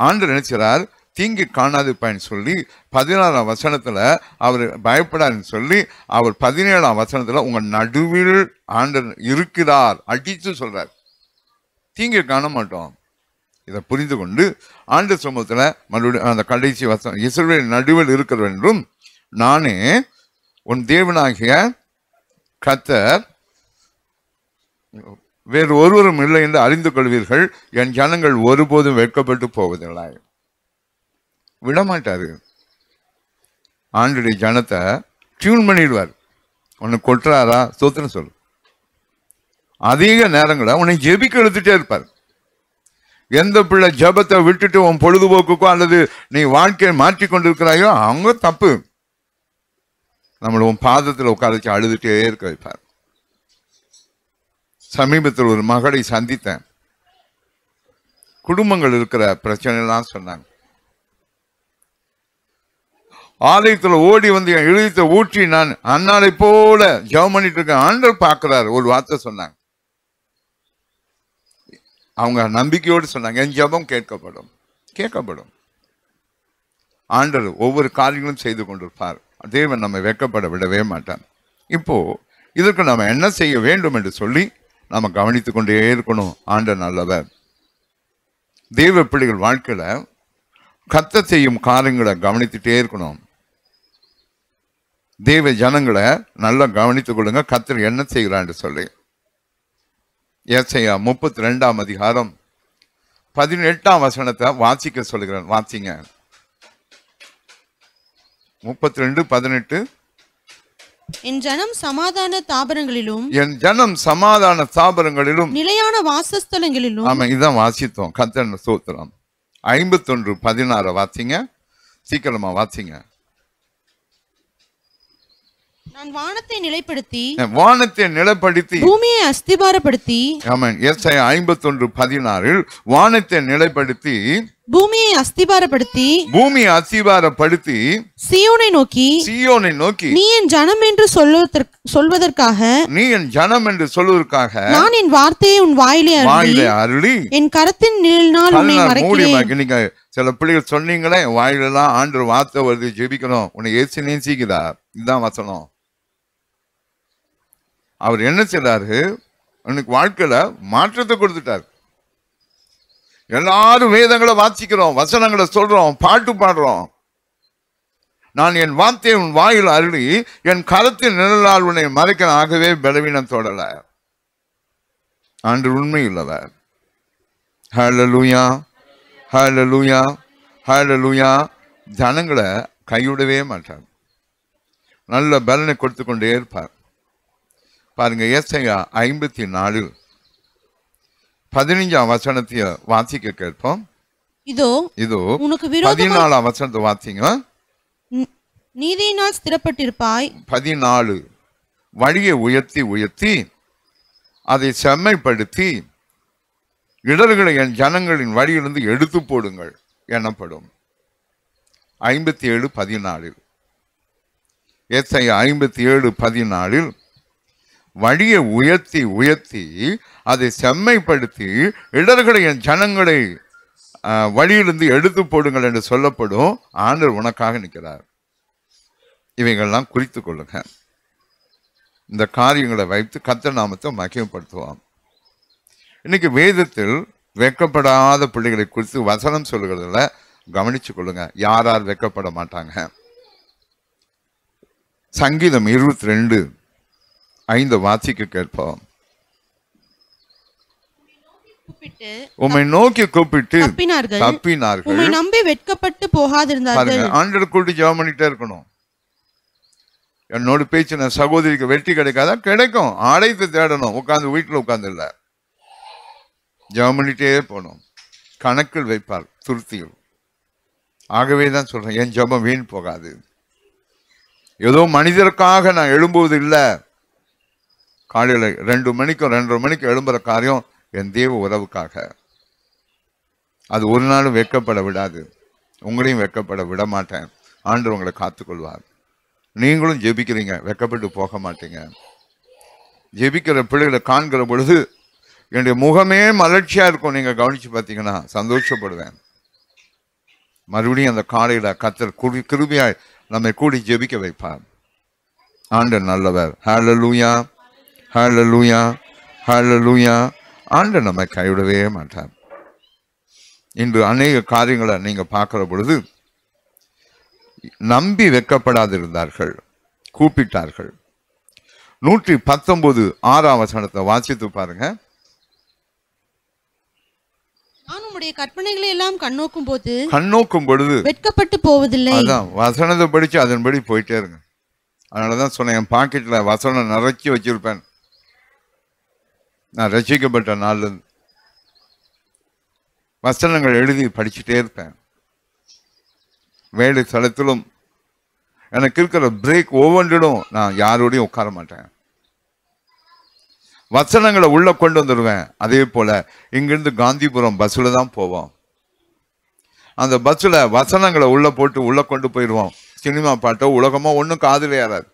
ஆண்டவர் நினைச்சார் தீங்கி காணாது பயன் சொல்லி 16ஆம் வசனத்துல அவர் பயப்படாதுன்னு சொல்லி அவர் 17ஆம் வசனத்துல உங்க நடுவில் ஆண்டவர் இருக்கிறார் அடித்து சொல்றார். தீங்கி காண மாட்டோம். இதை புரிந்து கொண்டு ஆண்டவர் சமூகத்துல மறுபடியும் அந்த கடைசி வசனம் இஸ்ரவேலின் நடுவில் இருக்கிறவர் என்றும் நானே உன் தேவனாகிய கர்த்தர் வேறு ஒருவரும் இல்லை என்று அறிந்து கொள்வீர்கள். என் ஜனங்கள் ஒருபோதும் வெட்கப்பட்டு போவதில்லை. விடமாட்டாரு. ஆண்டுடைய ஜனத்தை டியூன் பண்ணிடுவார். உன்னை கொட்டுறாரா ஸ்தோத்திரம் சொல்லு. அதிக நேரங்களை உன்னை ஜெபிக்க எடுத்துட்டே இருப்பார். எந்த பிள்ளை ஜபத்தை விட்டுட்டு உன் பொழுதுபோக்குக்கோ அல்லது நீ வாழ்க்கையை மாற்றி கொண்டிருக்கிறாயோ அவங்க தப்பு. நம்மளை உன் பாதத்தில் உட்கார வச்சு அழுதுட்டே இருக்க வைப்பார். சமீபத்தில் ஒரு மகளை சந்தித்தேன். குடும்பங்கள் இருக்கிற பிரச்சனைலாம் சொன்னாங்க. ஆலயத்துல ஓடி வந்து என் எழுதித்த ஊற்றி நான் அன்னாரை போல ஜெபம் பண்ணிட்டு இருக்கேன். ஆண்டவர் பார்க்கிறார். ஒரு வார்த்தை சொன்னாங்க. அவங்க நம்பிக்கையோடு சொன்னாங்க என் ஜெபம் கேட்கப்படும். கேட்கப்படும். ஆண்டவர் ஒவ்வொரு காரியங்களும் செய்து கொண்டிருப்பார். தேவன் நம்ம வெட்கப்பட விடவே மாட்டான். இப்போ இதற்கு நம்ம என்ன செய்ய வேண்டும் என்று சொல்லி நம்ம கவனித்துக் கொண்டே இருக்கணும். ஆண்டவர் நல்லவர். தேவ பிள்ளைகள் வாழ்க்கையில கர்த்தர் செய்யும் காரியங்களை கவனித்துட்டே இருக்கணும். தேவ ஜனங்களை நல்லா கவனித்துக் கொள்ளுங்க. கர்த்தர் என்ன செய்கிறான்னு சொல்லி ஏசாயா 32ஆம் அதிகாரம் 18ஆம் வசனத்தை வாசிக்க சொல்லுகிறேன். வாசிங்க. 32:18. என் ஜனம் சமாதான தாபரங்களிலும் என் ஜனம் சமாதான தாபரங்களிலும் நிலையான வாசஸ்தலங்களிலும். ஆமா, இதான் வாசித்தோம். கர்த்தர் ஸ்தோத்திரம். 51:16 வாசிங்க. சீக்கிரமா வாசிங்க. நான் வானத்தை நிலைப்படுத்தி பூமியை அஸ்திபாரப்படுத்தி. ஆமென். ஏசாயா 51:16 வானத்தை நிலைப்படுத்தி பூமியை அஸ்திபாரப்படுத்தி சீயோனை நோக்கி நீ என் ஜனம் என்று சொல்வதற்காக நான் என் வார்த்தையை உன் வாயிலே அருளி என் கரத்தின் நிழலினால் உன்னை மறைக்கிறேன். நீங்க சில பிள்ளைகள் சொன்னீங்களே வாயிலெல்லாம் ஆண்டவர் வார்த்தை வருது ஜெபிக்கணும் உன்னை ஏசு நேசிக்கிறார். இதுதான் வசனம். அவர் என்ன செய்றாரு? உனக்கு வாழ்க்கையில மாற்றத்தை கொடுத்துட்டார். எல்லாரும் வேதங்களை வாசிக்கிறோம், வசனங்களை சொல்றோம், பாட்டு பாடுறோம். நான் என் வார்த்தையை உன் வாயில் அருளி என் கரத்தின் நிழலால் உன்னை மறைக்க. ஆகவே பலவீனம் தொடல. ஆண்டு உண்மை உள்ளவர். ஹல்லேலூயா, ஹல்லேலூயா, ஹல்லேலூயா. ஜனங்களை கைவிடவே மாட்டார். நல்ல பலனை கொடுத்து கொண்டே இருப்பார். பாருங்க, ஏசாயா 54 15 வசனத்தை வாசிக்க கேட்போம். இதோ இதோ உனக்கு விரோதமாய் 14 வசனத்தை வாசிங்க. நீதியினால் ஸ்திரப்பட்டிருப்பாய். 14 வழியை உயர்த்தி உயர்த்தி அதை செம்மைப்படுத்தி இடர்களை என் ஜனங்களின் வழியிலிருந்து எடுத்து போடுங்கள் எனப்படும். 57:14 ஏசாயா 57:14 வழியை உயர்த்தி உயர்த்தி அதை செம்மைப்படுத்தி இடர்களை என் ஜனங்களை வழியிலிருந்து எடுத்து போடுங்கள் என்று சொல்லப்படும். ஆண்டவர் உனக்காக நிற்கிறார். இவைகள்லாம் குறித்து கொள்ளுங்க. இந்த காரியங்களை வைத்து கர்த்தர் நாமத்தை மகிமைப்படுத்துவோம். இன்னைக்கு வேதத்தில் வெட்கப்படாத பிள்ளைகளை குறித்து வசனம் சொல்லுகிறதுல கவனிச்சு கொள்ளுங்க. யார் யார் வெட்கப்பட மாட்டாங்க? சங்கீதம் 22:5 வாசிக்க கேட்போம். உம்மை நோக்கி கூப்பிட்டு தப்பினார்கள், உம்மை நம்பி வெட்கப்பட்டு போகாதிருந்தார்கள். ஆண்டவர் கூட்டி ஜெபம் பண்ணிட்டே இருக்கணும். என்னோட பேச்சு நான் சகோதரிக்கு வெற்றி கிடைக்காதா? கிடைக்கும். ஆடைத்து தேடணும். உட்கார்ந்து வீட்டில் உட்கார்ந்து இல்ல, ஜெபம் பண்ணிட்டே போகணும். கணக்கில் வைப்பார் துருத்தியில். ஆகவே தான் சொல்றேன், என் ஜெபம் வீண் போகாது. ஏதோ மனிதருக்காக நான் எழும்புவது இல்லை. காலையில் 2 மணிக்கும் 2:30 மணிக்கு எழும்புற காரியம் என் தேவ உறவுக்காக. அது ஒரு நாளும் வெட்கப்பட விடாது. உங்களையும் வெட்கப்பட விட மாட்டேன். ஆண்டவர் உங்களை காத்துக்கொள்வார். நீங்களும் ஜெபிக்கிறீங்க, வெட்கப்பட்டு போக மாட்டீங்க. ஜெபிக்கிற பிள்ளைகளை காண்கிற பொழுது என்னுடைய முகமே மலர்ச்சியா இருக்கும். நீங்க கவனிச்சு பார்த்தீங்கன்னா சந்தோஷப்படுவேன். மறுபடியும் அந்த காலையில கர்த்தர் கிருபையாய் நம்மை கூடி ஜெபிக்க வைப்பார். ஆண்டவர் நல்லவர். ஹல்லேலூயா, ஹல்லேலூயா, ஹல்லேலூயா. ஆண்டவர் நம்மை கைவிடவே மாட்டார். இன்று அநேக காரியங்களை நீங்க பார்க்கிற பொழுது நம்பி வெட்கப்படாதிருந்தார்கள், கூப்பிட்டார்கள். 119:6 வசனத்தை வாசித்து பாருங்க. நான் உம்முடைய கற்பனைகளை எல்லாம் கண்ணோக்கும் பொழுது வெட்கப்பட்டு போவதில்லை. அதான் வசனத்தை படிச்சு அதன்படி போயிட்டே இருங்க. அதனாலதான் சொன்னேன், என் பாக்கெட்ல வசனம் நிறைச்சி வச்சிருப்பேன். நான் ரசிக்கப்பட்ட நாள்ல இருந்து வசனங்கள் எழுதி படிச்சுட்டே இருப்பேன். வேலை ஸ்தலத்திலும் எனக்கு இருக்கிற பிரேக் ஒவ்வொன்றிலும் நான் யாரோடையும் உட்கார மாட்டேன். வசனங்களை உள்ள கொண்டு வந்துடுவேன். அதே போல இங்கிருந்து காந்திபுரம் பஸ்ல தான் போவோம். அந்த பஸ்ல வசனங்களை உள்ள போட்டு உள்ள கொண்டு போயிடுவோம். சினிமா பாட்டோ உலகமோ ஒன்றும் காதுல ஏறாது.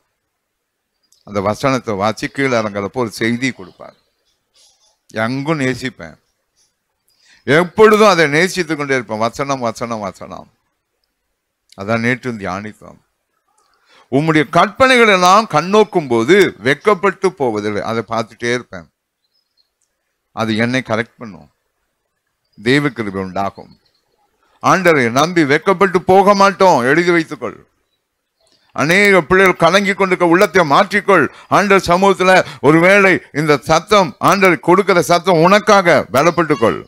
அந்த வசனத்தை வாசி கீழே இறங்குறப்போ ஒரு செய்தி கொடுப்பார். எங்கும் நேசிப்பேன். எப்பொழுதும் அதை நேசித்து கொண்டே இருப்பேன். வசனம் வசனம் வசனம். அதான் நேற்று தியானித்தோம். உம்முடைய கற்பனைகள் எல்லாம் கண்ணோக்கும் போது வெட்கப்பட்டு போவதில்லை. அதை பார்த்துட்டே இருப்பேன். அது என்னை கரெக்ட் பண்ணும். தெய்வ கிருபை உண்டாகும். ஆண்டவரை நம்பி வெட்கப்பட்டு போக மாட்டோம். எழுதி வைத்துக்கொள். அநேக பிள்ளைகள் கலங்கி கொண்டிருக்க உள்ளத்தை மாற்றிக்கொள். ஆண்டவர் சமூகத்துல ஒருவேளை இந்த சத்தம், ஆண்டவர் கொடுக்கிற சத்தம் உனக்காக பலப்பட்டுக்கொள்.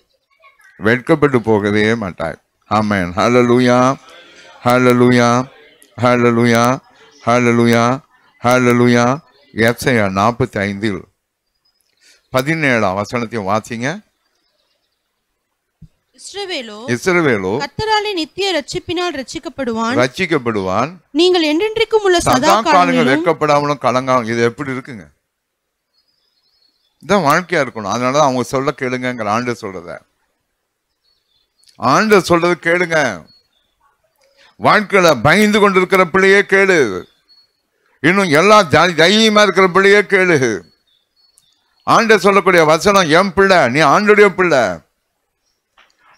வெட்கப்பட்டு போகவே மாட்டாய். ஆமென். ஹல்லேலூயா, ஹல்லேலூயா, ஹல்லேலூயா, ஹல்லேலூயா, ஹல்லேலூயா. ஏசாயா 45:17 வசனத்தையும் வாசிங்க. இஸ்ரவேலோ கர்த்தராலே நித்திய ரட்சிப்பினால் ரட்சிக்கப்படுவான். நீங்கள் என்றென்றைக்கும் உள்ள சதா காலங்களிலும் வெட்கப்படாமலும் கலங்காமலும். இது எப்படி இருக்குங்க? இதான் வாழ்க்கையா இருக்கணும். அதனாலதான் அவங்க சொல்ல கேளுங்க. ஆண்டவர் சொல்றத ஆண்டவர் சொல்றது கேளுங்க. வாழ்க்கையில பயந்து கொண்டிருக்கிற பிள்ளையே கேளு. இன்னும் எல்லா தைரியமா இருக்கிற பிள்ளையே கேளு. ஆண்டவர் சொல்லக்கூடிய வசனம், என் பிள்ளை, நீ ஆண்டுடைய பிள்ளை,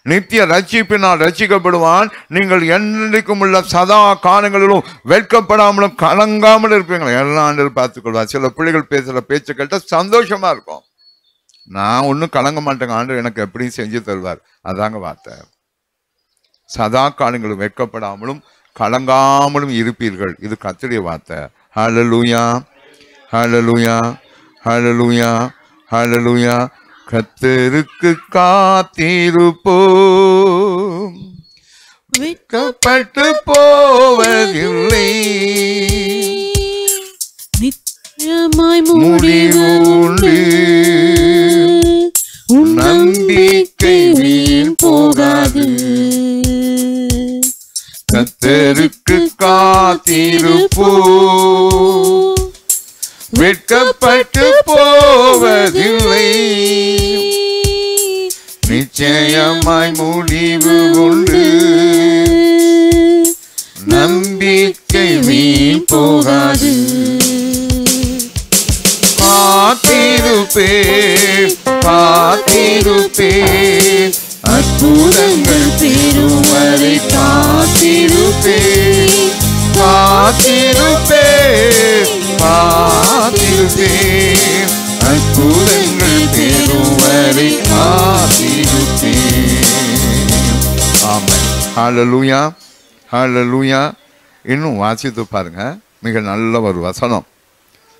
நித்திய ரட்சிப்பினால் ரட்சிக்கப்படுவான். நீங்கள் என்றைக்கும் உள்ள சதா காலங்களிலும் வெட்கப்படாமலும் கலங்காமலும் இருப்பீங்களா? எல்லாம் ஆண்டவர் பார்த்துக்கொள்வார். சில பிள்ளைகள் பேசுற பேச்சு கேட்ட சந்தோஷமா இருக்கும். நான் ஒன்றும் கலங்க மாட்டேங்க, ஆண்டவர் எனக்கு எப்படியும் செஞ்சு தருவார். அதாங்க வார்த்தை. சதா காலங்களும் வெட்கப்படாமலும் கலங்காமலும் இருப்பீர்கள். இது கர்த்தருடைய வார்த்தை. ஹல்லேலூயா, ஹல்லேலூயா, ஹல்லேலூயா, ஹல்லேலூயா. கர்த்தருக்கு காத்திருப்போம், வெட்கப்பட்டு போவதில்லை, நிச்சயமாய் முடிவு உண்டு, உன் நம்பிக்கை வீண் போகாது. கர்த்தருக்கு காத்திருப்போம், வெட்கப்பட்டு போவதில்லை, நிச்சயமாய் முடிவு உண்டு, நம்பிக்கை வீண் போகாது. காத்திருப்பேன், காத்திருப்பேன், அற்புதங்கள் பெறும் வரை காத்திருப்பேன், காத்திருப்பேன், காத்திருப்பேன், அற்புதங்கள் பெறும் வரை காத்திருப்பேன். ஆமென். ஹல்லேலூயா, ஹல்லேலூயா. இன்னும் வாசித்து பாருங்க, மிக நல்ல ஒரு வசனம்.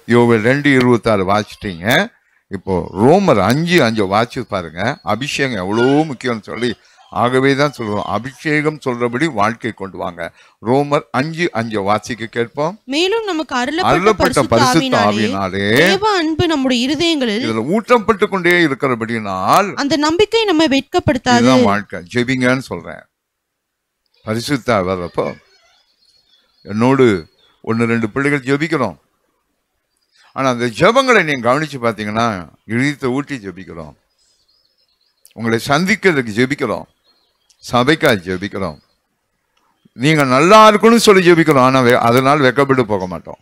யோவேல் 2:26 வாசிட்டீங்க. இப்போ ரோமர் 5:5 வாசித்து பாருங்க. அபிஷேகம் எவ்வளோ முக்கியம்னு சொல்லி, ஆகவே தான் சொல்லுவோம், அபிஷேகம் சொல்றபடி வாழ்க்கை கொண்டு வாங்க. ரோமர் 5:5 வாசிக்க கேட்போம். மேலும் நமக்கு அருளப்பட்ட பரிசுத்த ஆவியினாலே தேவ அன்பு நம்முடைய இருதயங்களில் இதுல ஊற்றப்பட்டு கொண்டே இருக்கிறபடினால் அந்த நம்பிக்கை நம்ம வெட்கப்படுத்தாது. இதுதான் வாழ்க்கை. ஜெபிங்கன்னு சொல்றேன். பரிசுத்த வர்றப்போ என்னோடு 1-2 பிள்ளைகள் ஜெபிக்கிறோம். ஆனா அந்த ஜெபங்களை நீங்க கவனிச்சு பார்த்தீங்கன்னா, இழுத்து ஊட்டி ஜெபிக்கிறோம், உங்களை சந்திக்கிறதுக்கு ஜெபிக்கிறோம், சபைக்காக ஜெபிக்கிறோம், நீங்க நல்லா இருக்கணும்னு சொல்லி ஜெபிக்கிறோம். ஆனா அதனால வெக்கப்பட்டு போக மாட்டோம்.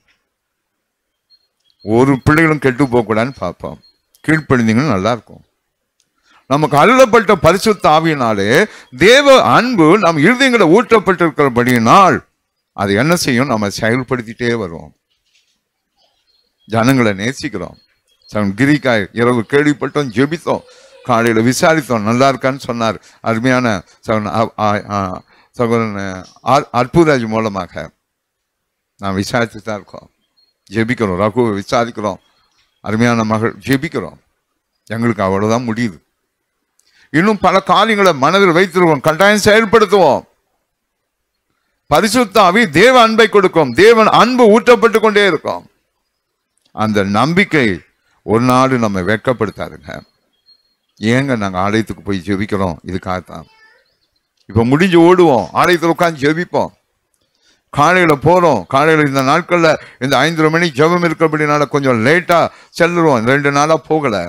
ஒரு பிள்ளைகளும் கெட்டு போகக்கூடாதுன்னு பார்ப்போம். கீழ்ப்படிந்தீங்கன்னா நல்லா இருக்கும். நமக்கு அருளப்பட்ட பரிசுத்த ஆவியினாலே தேவ அன்பு நம் இருதயங்களை ஊற்றப்பட்டிருக்கிறபடியினால் அது என்ன செய்யும்? நம்ம செயல்படுத்திட்டே வருவோம். ஜனங்களை நேசிக்கிறோம். கிரிக்காய் இரவு கேள்விப்பட்டோம், ஜெபித்தோம், காலையில் விசாரித்தோம், நல்லா இருக்கான்னு சொன்னார். அருமையான சகோதரன் அற்புதராஜ் மூலமாக நான் விசாரித்து தான் இருக்கோம். ஜெபிக்கிறோம், ரகுவை விசாரிக்கிறோம், அருமையான மகள் ஜெபிக்கிறோம். எங்களுக்கு அவ்வளோதான் முடியுது. இன்னும் பல காரியங்களை மனதில் வைத்திருவோம், கட்டாயம் செயல்படுத்துவோம். பரிசுத்த ஆவி தேவ அன்பை கொடுக்கும். தேவன் அன்பு ஊற்றப்பட்டு கொண்டே இருக்கும். அந்த நம்பிக்கை ஒரு நாள் நம்ம வெட்கப்படுத்தாதுங்க. ஏங்க நாங்கள் ஆலயத்துக்கு போய் ஜெபிக்கிறோம்? இதுக்காகத்தான். இப்போ முடிஞ்சு ஓடுவோம், ஆலயத்தில் உட்காந்து ஜெபிப்போம். காலையில் போகிறோம், காலையில் இந்த நாட்களில் இந்த 5:30 மணி ஜெபம் இருக்கிறபடினால கொஞ்சம் லேட்டாக செல்லுறோம். 2 நாளாக போகலை,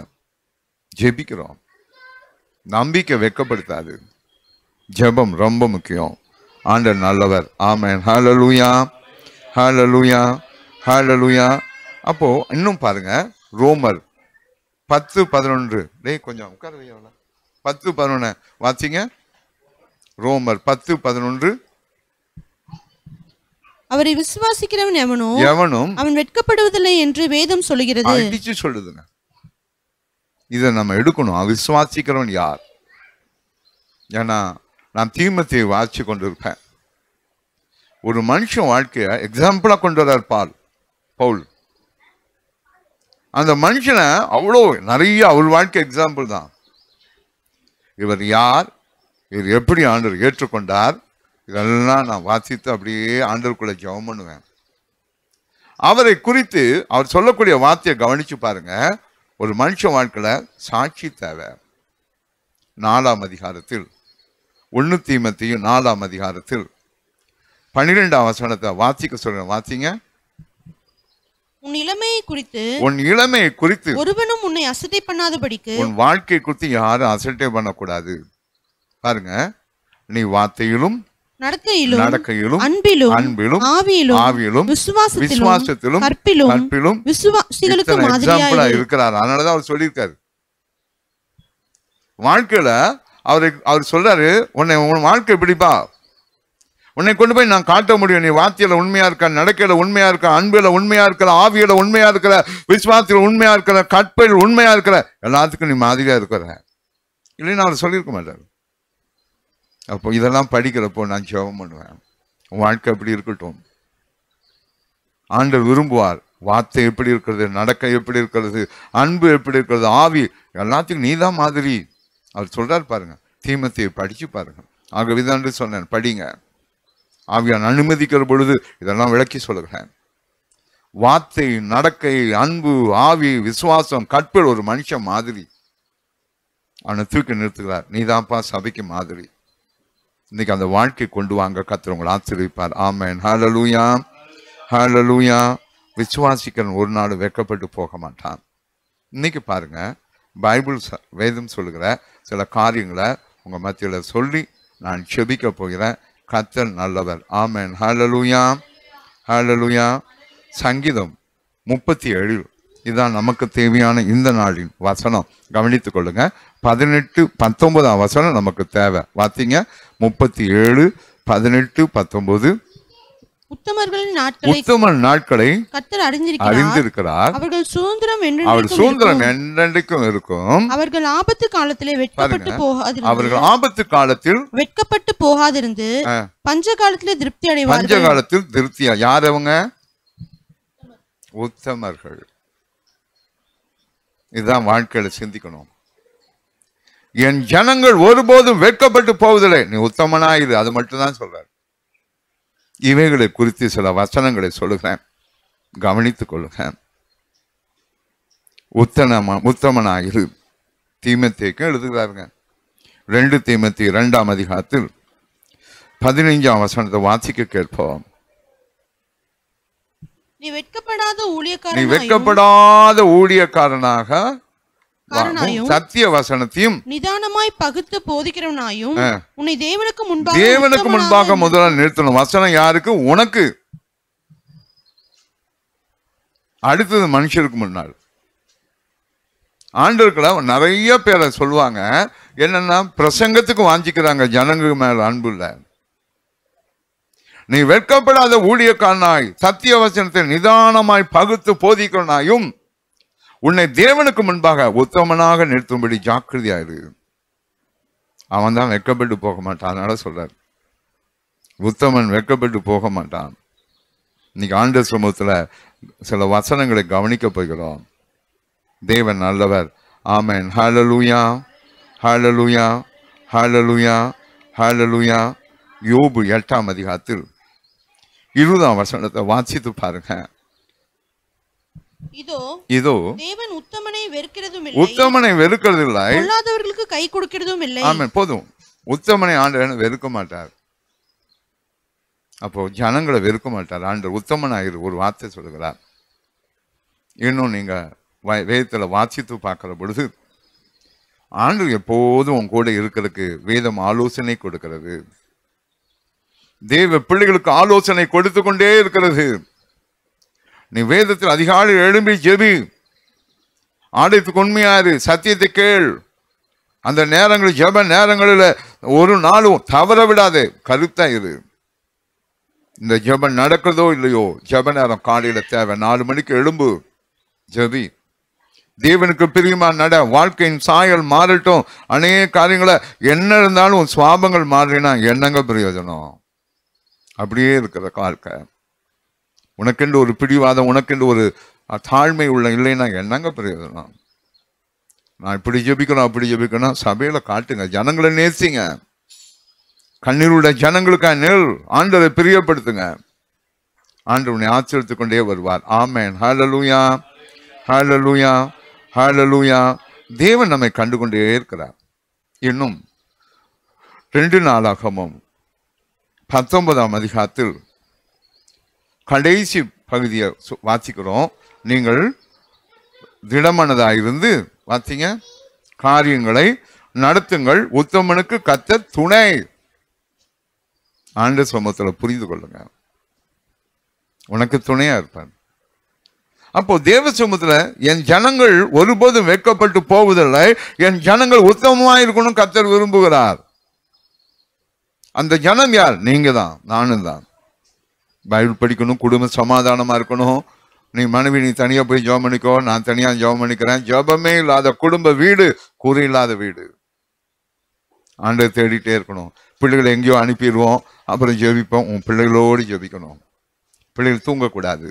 ஜெபிக்கிறோம். நம்பிக்கை வெட்கப்படுத்தாது. ஜெபம் ரொம்ப முக்கியம். ஆண்டவர் நல்லவர். ஆமென். ஹல்லேலூயா, ஹல்லேலூயா, ஹல்லேலூயா. அப்போ இன்னும் பாருங்க, ரோமர் 10:11. டேய் கொஞ்சம் உட்கார வையா. 10:11 வாசிங்க. ரோமர் 10:11. அவரை விசுவாசிக்கிறவன் எவனும் அவன் வெட்கப்படுவதில்லை என்று வேதம் சொல்லுகிறது. அடிச்சு சொல்லுதுங்க. இதை நம்ம எடுக்கணும். விசுவாசிக்கிறவன் யார்? ஏன்னா நான் தீமத்தை வாசிச்சு கொண்டிருப்பேன். ஒரு மனுஷன் வாழ்க்கைய எக்ஸாம்பிளா கொண்டு வர்றார் பவுல். அந்த மனுஷனை அவ்வளோ நிறைய அவர் வாழ்க்கை எக்ஸாம்பிள் தான். இவர் யார், இவர் எப்படி ஆண்டவர் ஏற்றுக்கொண்டார், இதெல்லாம் நான் வாசித்து அப்படியே ஆண்டவருக்குள்ள ஜெபம் பண்ணுவேன். அவரை குறித்து அவர் சொல்லக்கூடிய வார்த்தையை கவனிச்சு பாருங்க. ஒரு மனுஷன் வாழ்க்கையில சாட்சி தேவை. 4ஆம் அதிகாரத்தில் 1 தீமோத்தேயு 4ஆம் அதிகாரத்தில் 12ஆம் வசனத்தை வாசிக்க சொல்றேன். வாசிங்க. உன் இளமையை குறித்து ஒருவனும் உன்னை அசட்டை பண்ணாதபடிக்கு, உன் வாழ்க்கை குறித்து யாரும் அசட்டை பண்ணக்கூடாது. பாருங்க, நீ வார்த்தையிலும் நடக்கையிலும் அன்பிலும் ஆவியிலும் விசுவாசத்திலும் கற்பிலும் விசுவாசிகளுக்கு மாதிரியா இருக்கிறார். அதனாலதான் அவர் சொல்லியிருக்காரு. வாழ்க்கையில அவர் சொல்றாரு, உன் வாழ்க்கை எப்படிப்பா, உன்னை கொண்டு போய் நான் காட்ட முடியும். நீ வார்த்தையில உண்மையா இருக்க, நடக்கையில உண்மையா இருக்க, அன்பில உண்மையா இருக்கிற, ஆவியில உண்மையா இருக்கிற, விசுவாசத்துல உண்மையா இருக்கிற, கற்பையில் உண்மையா இருக்கிற, எல்லாத்துக்கும் நீ மாதிரியா இருக்கிற. இல்லைன்னு அவர் சொல்லியிருக்க மாட்டார். அப்போ இதெல்லாம் படிக்கிறப்போ நான் ஜெபம் பண்ணுவேன். உன் வாழ்க்கை எப்படி இருக்கட்டும். ஆண்டவர் விரும்புவார். வார்த்தை எப்படி இருக்கிறது, நடக்கை எப்படி இருக்கிறது, அன்பு எப்படி இருக்கிறது, ஆவி எல்லாத்துக்கும் நீ தான் மாதிரி. அவர் சொல்றார் பாருங்க, தீமோத்தேயுவை படிச்சு பாருங்க. ஆகவேதான் சொன்னேன், படிங்க. ஆவியான் அனுமதிக்கிற பொழுது இதெல்லாம் விளக்கி சொல்லுகிறேன். வார்த்தை, நடக்கை, அன்பு, ஆவி, விசுவாசம், கற்பல் ஒரு மனுஷன் மாதிரி. அவனை தூக்கி நிறுத்துகிறார். நீதான்ப்பா சபைக்கு மாதிரி. இன்னைக்கு அந்த வாழ்க்கை கொண்டு வாங்க கர்த்தர் உங்களை ஆசீர்வதிப்பார். ஆமென். ஹல்லேலூயா, ஹல்லேலூயா. விசுவாசிக்கிறவன் ஒரு நாள் வெட்கப்பட்டு போக மாட்டான். இன்னைக்கு பாருங்க, பைபிள் வேதம் சொல்லுகிற சில காரியங்களை உங்க மத்தியில சொல்லி நான் செபிக்க போகிறேன். கர்த்தர் நல்லவர். ஆமென். ஹல்லேலூயா, ஹல்லேலூயா. சங்கீதம் 37 இதுதான் நமக்கு தேவையான இந்த நாளின் வசனம். கவனித்துக் கொள்ளுங்க. 18, 19 வசனம் நமக்கு தேவை. பார்த்தீங்க, 37, 18, 19. உத்தம நாட்களை கர்த்தர் அறிந்திருக்கிறார். அவர்கள் சுதந்திரம் என்றென்றைக்கும் இருக்கும். அவர்கள் ஆபத்து காலத்திலே வெட்கப்பட்டு போகாதிருந்து, அவர்கள் ஆபத்து காலத்தில் வெட்கப்பட்டு போகாதிருந்து பஞ்ச காலத்திலே திருப்தி அடைவார்கள். பஞ்ச காலத்தில் திருப்தியா? யார் அவங்க? உத்தமர்கள். இதுதான் வாழ்க்கையில சிந்திக்கணும். என் ஜனங்கள் ஒருபோதும் வெட்கப்பட்டு போவதில்லை. நீ உத்தமனாயிரு, அது மட்டும்தான் சொல்றார். இவைகளை குறித்து சில வசனங்களை சொல்லுகிறேன், கவனித்துக் கொள்ளுங்க. உத்தமனாயிரு. தீமோத்தேயுக்கு எழுதுகிறாருங்க. 2 தீமோத்தேயு 2ஆம் அதிகாரத்தில் 15ஆம் வசனத்தை வாசிக்க கேட்போம். நீ வெட்கப்படாத ஊழியக்காரனாக சத்திய வசனத்தையும் நிதானமாய் பகுத்து போதிக்கிறவனாயும் உன்னை தேவனுக்கு முன்பாக முதல்ல நிறுத்தணும். வசனம் யாருக்கு? உனக்கு. அடுத்தது மனுஷருக்கு முன்னால். ஆண்டவர்களை நிறைய பேரை சொல்லுவாங்க, என்னன்னா பிரசங்கத்துக்கு வாஞ்சிக்கிறாங்க, ஜனங்க மேல அன்பு இல்ல. நீ வெட்கப்படாத ஊழியக்காரனாய் சத்திய வசனத்தை நிதானமாய் பகுத்து போதிக்கிறனாயும் உன்னை தேவனுக்கு முன்பாக உத்தமனாக நிறுத்தும்படி ஜாக்கிரதையாயிரு. அவன் தான் வெட்கப்பட்டு போக மாட்டான். அதனால சொல்றார், உத்தமன் வெட்கப்பட்டு போக மாட்டான். இன்னைக்கு ஆண்டவர் சமூகத்துல சில வசனங்களை கவனிக்க போகிறோம். தேவன் நல்லவர். ஆமென். ஹல்லேலூயா, ஹல்லேலூயா, ஹல்லேலூயா, ஹல்லேலூயா. யோபு 8ஆம் அதிகாரத்தில் 20ஆம் வசனத்தை வாசித்து பாருங்க. இதோ தேவன் உத்தமனை வெறுக்கிறது இல்லை, பொல்லாதவர்களுக்கு கை கொடுக்கிறதும் இல்லை. ஆமென். போதும். உத்தமனை ஆண்டவர் வெறுக்க மாட்டார். அப்போ ஜனங்களை வெறுக்க மாட்டார் ஆண்டவர். உத்தமனாயிரு ஒரு வார்த்தை சொல்லுகிறார். இன்னும் நீங்க வேதத்துல வாசித்து பார்க்கிற பொழுது ஆண்டவர் எப்போதும் உன் கூட இருக்கிறதுக்கு வேதம் ஆலோசனை கொடுக்கிறது. தேவ பிள்ளைகளுக்கு ஆலோசனை கொடுத்து கொண்டே இருக்கிறது. நீ வேதத்தில் அதிகாலை எழும்பி ஜெபி, ஆலயத்துக்கு உண்மையாரு, சத்தியத்தை கேள். அந்த நேரங்கள் ஜெப நேரங்களில் ஒரு நாளும் தவற விடாதே, கருத்தா இரு. இந்த ஜெபம் நடக்கிறதோ இல்லையோ, ஜெப நேரம் காலையில தேவை. 4 மணிக்கு எழும்பு, ஜெபி. தேவனுக்கு பிரியமா நட. வாழ்க்கையின் சாயல் மாறட்டும். அநேக காரியங்களை என்ன இருந்தாலும் சுவாபங்கள் மாறினா என்னங்க பிரயோஜனம்? அப்படியே இருக்கிற வாழ்க்கை. உனக்கென்று ஒரு பிடிவாதம், உனக்கென்று ஒரு தாழ்மை உள்ள இல்லைன்னா என்னங்க பிரயோஜனம்? நான் இப்படி ஜெபிக்கணும் அப்படி ஜெபிக்கணும், சபையில காட்டுங்க. ஜனங்களை நேசிங்க. கண்ணீருடைய ஜனங்களுக்காக நெல் ஆண்டவரை பிரியப்படுத்துங்க. ஆண்டவனை ஆச்சரித்துக் கொண்டே வருவார். ஆமென். ஹல்லேலூயா, ஹல்லேலூயா, ஹல்லேலூயா. தேவன் நம்மை கண்டுகொண்டே இருக்கிறார். இன்னும் 2 நாளாகமம் 19ஆம் அதிகாரத்தில் கடைசி பகுதியை வாசிக்கிறோம். நீங்கள் திடமனதாயிருந்து வாசிங்க, காரியங்களை நடத்துங்கள், உத்தமனுக்கு கர்த்தர் துணை. ஆண்டவர் சமூகத்துல புரிந்து கொள்ளுங்க, உனக்கு துணையா இருப்பார். அப்போ தேவ சமூகத்துல என் ஜனங்கள் ஒருபோதும் வெட்கப்பட்டு போவதில்லை, என் ஜனங்கள் உத்தமமா இருக்கணும் கர்த்தர் விரும்புகிறார். அந்த ஜனம் யார்? நீங்க தான், நானும் தான். பைபிள் படிக்கணும், குடும்ப சமாதானமா இருக்கணும். நீ மனைவி நீ தனியா போய் ஜெபம் பண்ணிக்கோ, நான் தனியா ஜெபம் பண்ணிக்கிறேன். ஜெபமே இல்லாத குடும்ப வீடு கூறி இல்லாத வீடு. ஆண்டவர் தேடிட்டே இருக்கணும். பிள்ளைகளை எங்கேயோ அனுப்பிடுவோம், அப்புறம் ஜெபிப்போம். உன் பிள்ளைகளோடு ஜெபிக்கணும். பிள்ளைகள் தூங்கக்கூடாது.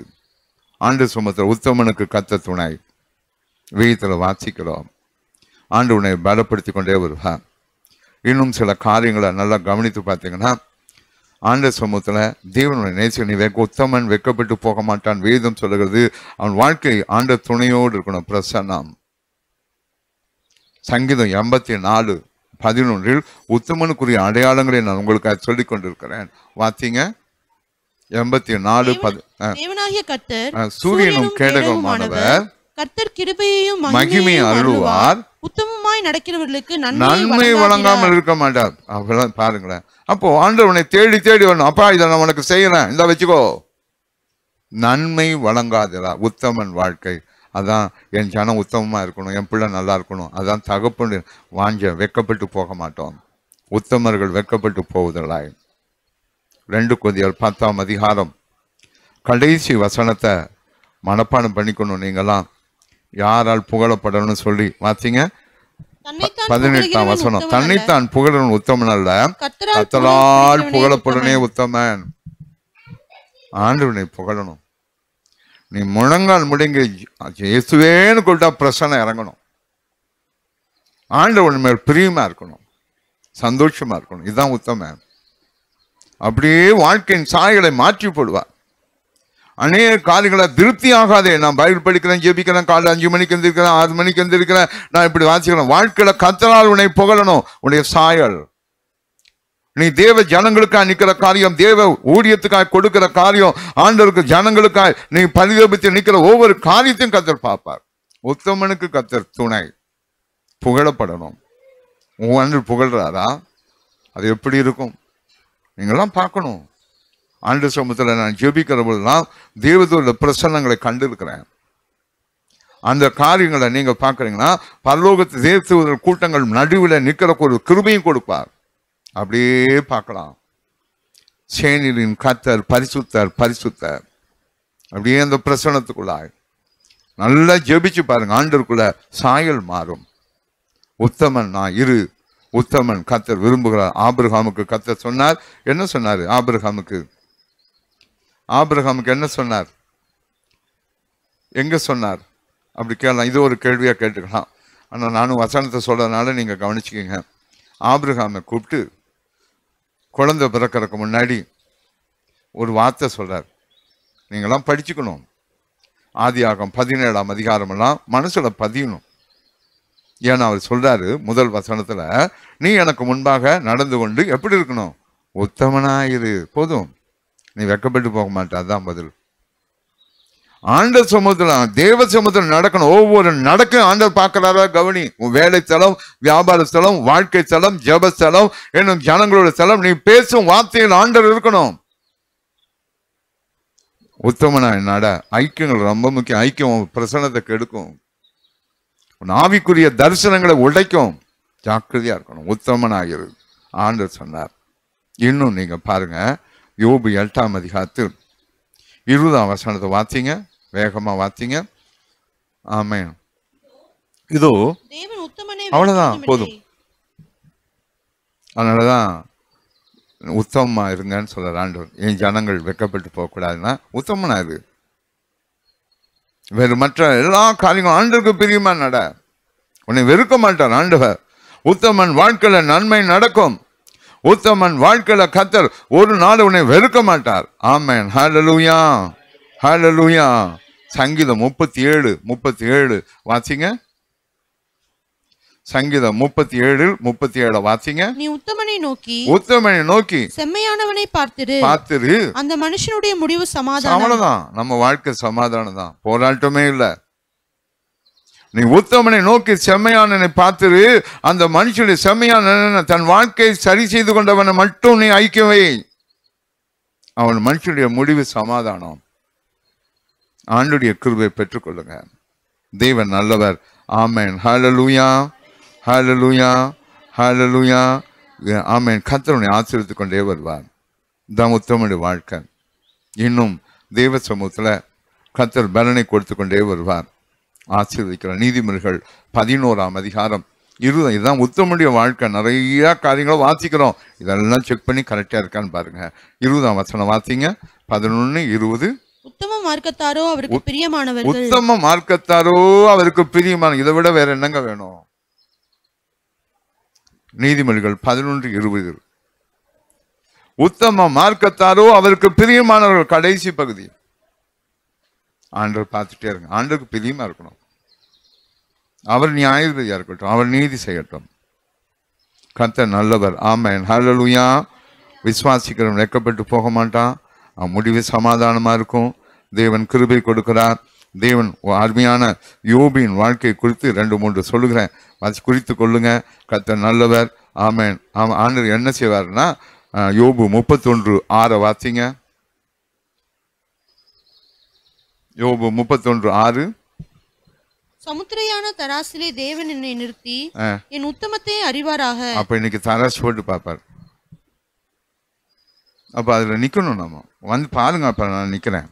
ஆண்டவர் சுமத்துல உத்தமனுக்கு கர்த்தர் துணை. வீட்டில் வாசிக்கிறோம். ஆண்டு உன்னை பலப்படுத்தி கொண்டே வருவார். இன்னும் சில காரியங்களை நல்லா கவனித்து பார்த்தீங்கன்னா, ஆண்ட சமூகத்தில் தேவனுடைய நேசிக்க நீ உத்தமன் வெக்கப்பட்டு போக மாட்டான் வேதம் சொல்லுகிறது. அவன் வாழ்க்கை ஆண்ட துணையோடு இருக்கணும். பிரசன்னம். சங்கீதம் 84:11 உத்தமனுக்குரிய அடையாளங்களை நான் உங்களுக்கு சொல்லிக் கொண்டிருக்கிறேன். வாத்தீங்க 84:10 சூரியனும் கேடகமானவர் கர்த்தர் கிருபையையும் மகிமையும் அருளுவார், உத்தமமாய் நடக்கிறவர்களுக்கு நன்மை வழங்காமல் இருக்க மாட்டார். அப்பெல்லாம் பாருங்களேன். அப்போ ஆண்டவனை தேடி தேடி வரணும். அப்பா இதை நான் உனக்கு செய்யறேன், இந்த வச்சுக்கோ. நன்மை வழங்காதரா உத்தமன் வாழ்க்கை. அதான் என் ஜனம் உத்தமமா இருக்கணும், என் பிள்ளை நல்லா இருக்கணும். அதான் தகப்பன் வாஞ்ச. வெக்கப்பட்டு போக மாட்டோம். உத்தமர்கள் வெக்கப்பட்டு போவதில்லை. 2 கொரிந்தியர் 10 கடைசி வசனத்தை மனப்பாடம் பண்ணிக்கணும். நீங்களாம் யாரால் புகழப்படணும்னு சொல்லி வாத்தீங்க. 18 வசனம். தன்னைத்தான் புகழன் உத்தமன் அல்ல, கர்த்தரால் புகழப்படனே உத்தமன். ஆண்டவனை புகழணும். நீ முழங்கால் முடங்கி இயேசுவேன்னு கொண்டா பிரசன்னம் இறங்கணும். ஆண்டவன் மேல் பிரியமா இருக்கணும், சந்தோஷமா இருக்கணும். இதுதான் உத்தமன். அப்படியே வாழ்க்கையின் சாய்களை மாற்றி போடுவார். அநேக காரியங்களை திருப்தி ஆகாதே. நான் பைபிள் படிக்கிறேன், ஜெபிக்கிறேன், காலை 5 மணிக்கு எந்திருக்கிறேன், 6 மணிக்கு எந்திருக்கிறேன், நான் இப்படி வாசிக்கிறேன். வாழ்க்கையில கர்த்தரால் உன்னை புகழணும். உன்னுடைய சாயல், நீ தேவ ஜனங்களுக்காக நிற்கிற காரியம், தேவ ஊழியத்துக்காக கொடுக்கிற காரியம், ஆண்டவருக்கு ஜனங்களுக்காக நீ பரிதபித்து நிற்கிற ஒவ்வொரு காரியத்தையும் கர்த்தர் பார்ப்பார். உத்தமனுக்கு கர்த்தர் துணை. புகழப்படணும். ஒவ்வொன்று புகழ்றாரா? அது எப்படி இருக்கும்? நீங்களாம் பார்க்கணும். ஆண்டு சமூகத்தில் நான் ஜெபிக்கிற போதுலாம் தேவதூர பிரசன்னங்களை கண்டிருக்கிறேன். அந்த காரியங்களை நீங்க பார்க்குறீங்கன்னா பரலோகத்து தேவதூதர் கூட்டங்கள் நடுவில் நிற்கிற ஒரு கிருபையும் கொடுப்பார். அப்படியே பார்க்கலாம். சேனையின் கர்த்தர் பரிசுத்தர் பரிசுத்தர். அப்படியே அந்த பிரசன்னத்துக்குள்ளாய் நல்லா ஜெபிச்சு பாருங்க. ஆண்டருக்குள்ள சாயல் மாறும். உத்தமன் நான் இரு. உத்தமன் கர்த்தர் விரும்புகிறார். ஆபிரகாமுக்கு கர்த்தர் சொன்னார். என்ன சொன்னார்? ஆபிரகாமுக்கு என்ன சொன்னார்? எங்க சொன்னார்? அப்படி கேட்கலாம். இது ஒரு கேள்வியா கேட்டுக்கலாம். ஆனால் நானும் வசனத்தை சொல்றதுனால நீங்க கவனிச்சுக்கோங்க. ஆபிரகாமை கூப்பிட்டு குழந்தை பிறக்கிறதுக்கு முன்னாடி ஒரு வார்த்தை சொல்றார். நீங்களாம் படிச்சுக்கணும். ஆதியாகமம் 17ஆம் அதிகாரமெல்லாம் மனசுல பதியணும். ஏன்னா அவர் சொல்றாரு முதல் வசனத்துல, நீ எனக்கு முன்பாக நடந்து கொண்டு எப்படி இருக்கணும்? உத்தமனாயிரு. போதும், நீ வெக்கப்பட்டு போக மாட்ட. அதான் பதில். ஆண்ட சமூகத்துல தேவ சமூகத்தில் நடக்கணும். ஒவ்வொரு நடக்கும் ஆண்டவர் பார்க்கிறாரா? கவனி. உன் வேலை ஸ்தலம், வியாபார ஸ்தலம், வாழ்க்கை ஸ்தலம், ஜப ஸ்தலம், என்னும் ஜனங்களோட ஸ்தலம், நீ பேசும் வார்த்தையில் ஆண்டவர் இருக்கணும். உத்தமனா நட. ஐக்கியங்கள் ரொம்ப முக்கியம். ஐக்கியம் பிரசன்னத்தை கெடுக்கும். ஆவிக்குரிய தரிசனங்களை உடைக்கும். ஜாக்கிரதையா இருக்கணும். உத்தமனாயிரு ஆண்டவர் சொன்னார். இன்னும் நீங்க பாருங்க, யோபு 8ஆம் அதிகாரத்தில் 20ஆம் வசனத்தை வாசிங்க. வேகமா வாசிங்க. ஆமென். இதோ அவ்வளவுதான், போதும். அதனாலதான் உத்தமமா இருங்கன்னு சொல்ற ஆண்டவர். என் ஜனங்கள் வெக்கப்பட்டு போக கூடாதுன்னா உத்தமனா இரு. வேறு மற்ற எல்லா காரியங்களும் ஆண்டவருக்கு பிரியமா நட. உன்னை வெறுக்க மாட்டார் ஆண்டவர். உத்தமன் வாழ்க்கையில நன்மை நடக்கும். உத்தமன் வாழ்க்கையில கர்த்தர் ஒரு நாள் உன்னை வெறுக்க மாட்டார். ஆமென். ஹல்லேலூயா, ஹல்லேலூயா. சங்கீதம் 37:37 வாசிங்க. சங்கீதம் 37:37 வாசிங்க. நீ உத்தமனை நோக்கி செம்மையானவனை பார்த்திரு. அந்த மனுஷனுடைய முடிவு சமாதானம். அவ்வளவுதான். நம்ம வாழ்க்கை சமாதானம் தான், போராட்டமே இல்லை. நீ உத்தமனை நோக்கி செம்மையானனை பார்த்திரு. அந்த மனுஷனுடைய செம்மையான தன் வாழ்க்கையை சரி செய்து கொண்டவனை மட்டும் நீ ஐக்கியவை. அவன் மனுஷனுடைய முடிவு சமாதானம். ஆண்டுடைய கிருபையை பெற்றுக்கொள்ளுங்க. தேவன் நல்லவர். ஆமென். ஹல்லேலூயா, ஹல்லேலூயா, ஹல்லேலூயா. ஆமென். கர்த்தரை ஆசீர்வதித்துக் கொண்டே வருவார். தான் உத்தமனுடைய வாழ்க்கை. இன்னும் தேவ சமூகத்துல கர்த்தர் பலனை கொடுத்து கொண்டே வருவார். ஆசீர்வதிக்கிறார். நீதிமொழிகள் 11ஆம் அதிகாரம் 20. இதுதான் உத்தமனுடைய வாழ்க்கை. நிறைய காரியங்களை வாசிக்கிறோம். இதெல்லாம் செக் பண்ணி கரெக்டா இருக்கான்னு பாருங்க. 20ஆம் வசனம் வாசிங்க. 11:20. உத்தம மார்க்கத்தாரோ அவருக்கு பிரியமானவர்கள். உத்தம மார்க்கத்தாரோ அவருக்கு பிரியமான. இதை விட வேற என்னங்க வேணும்? நீதிமொழிகள் 11:20. உத்தம மார்க்கத்தாரோ அவருக்கு பிரியமானவர்கள். கடைசி பகுதி. ஆண்டவர் பார்த்துட்டே இருங்க. ஆண்டவருக்கு பிரியமா இருக்கணும். அவர் நியாயாதிபதியா இருக்கட்டும், அவர் நீதி செய்யட்டும். கர்த்தர் நல்லவர். ஆமென். ஹல்லேலூயா. விசுவாசிக்கிறவன் வெட்கப்பட்டு போக மாட்டான். முடிவு சமாதானமா இருக்கும். தேவன் கிருபை கொடுக்கிறார். தேவன் அருமையான யோபின் வாழ்க்கை குறித்து 2-3 சொல்லுகிறேன், குறித்து கொள்ளுங்க. கர்த்தர் நல்லவர். ஆமென். ஆண்டவர் என்ன செய்வார்னா, யோபு 31:6 வாசிங்க. யோபு 31:6. சமுத்திரையான தராசிலே தேவன் என்னை நிறுத்தி என் உத்தமத்தை அறிவாராக. அப்ப இன்னைக்கு தராசு போட்டு பார்ப்பார். அப்ப அதுல நிக்கணும். நம்ம வந்து பாருங்க. அப்ப நான் நிக்கிறேன்.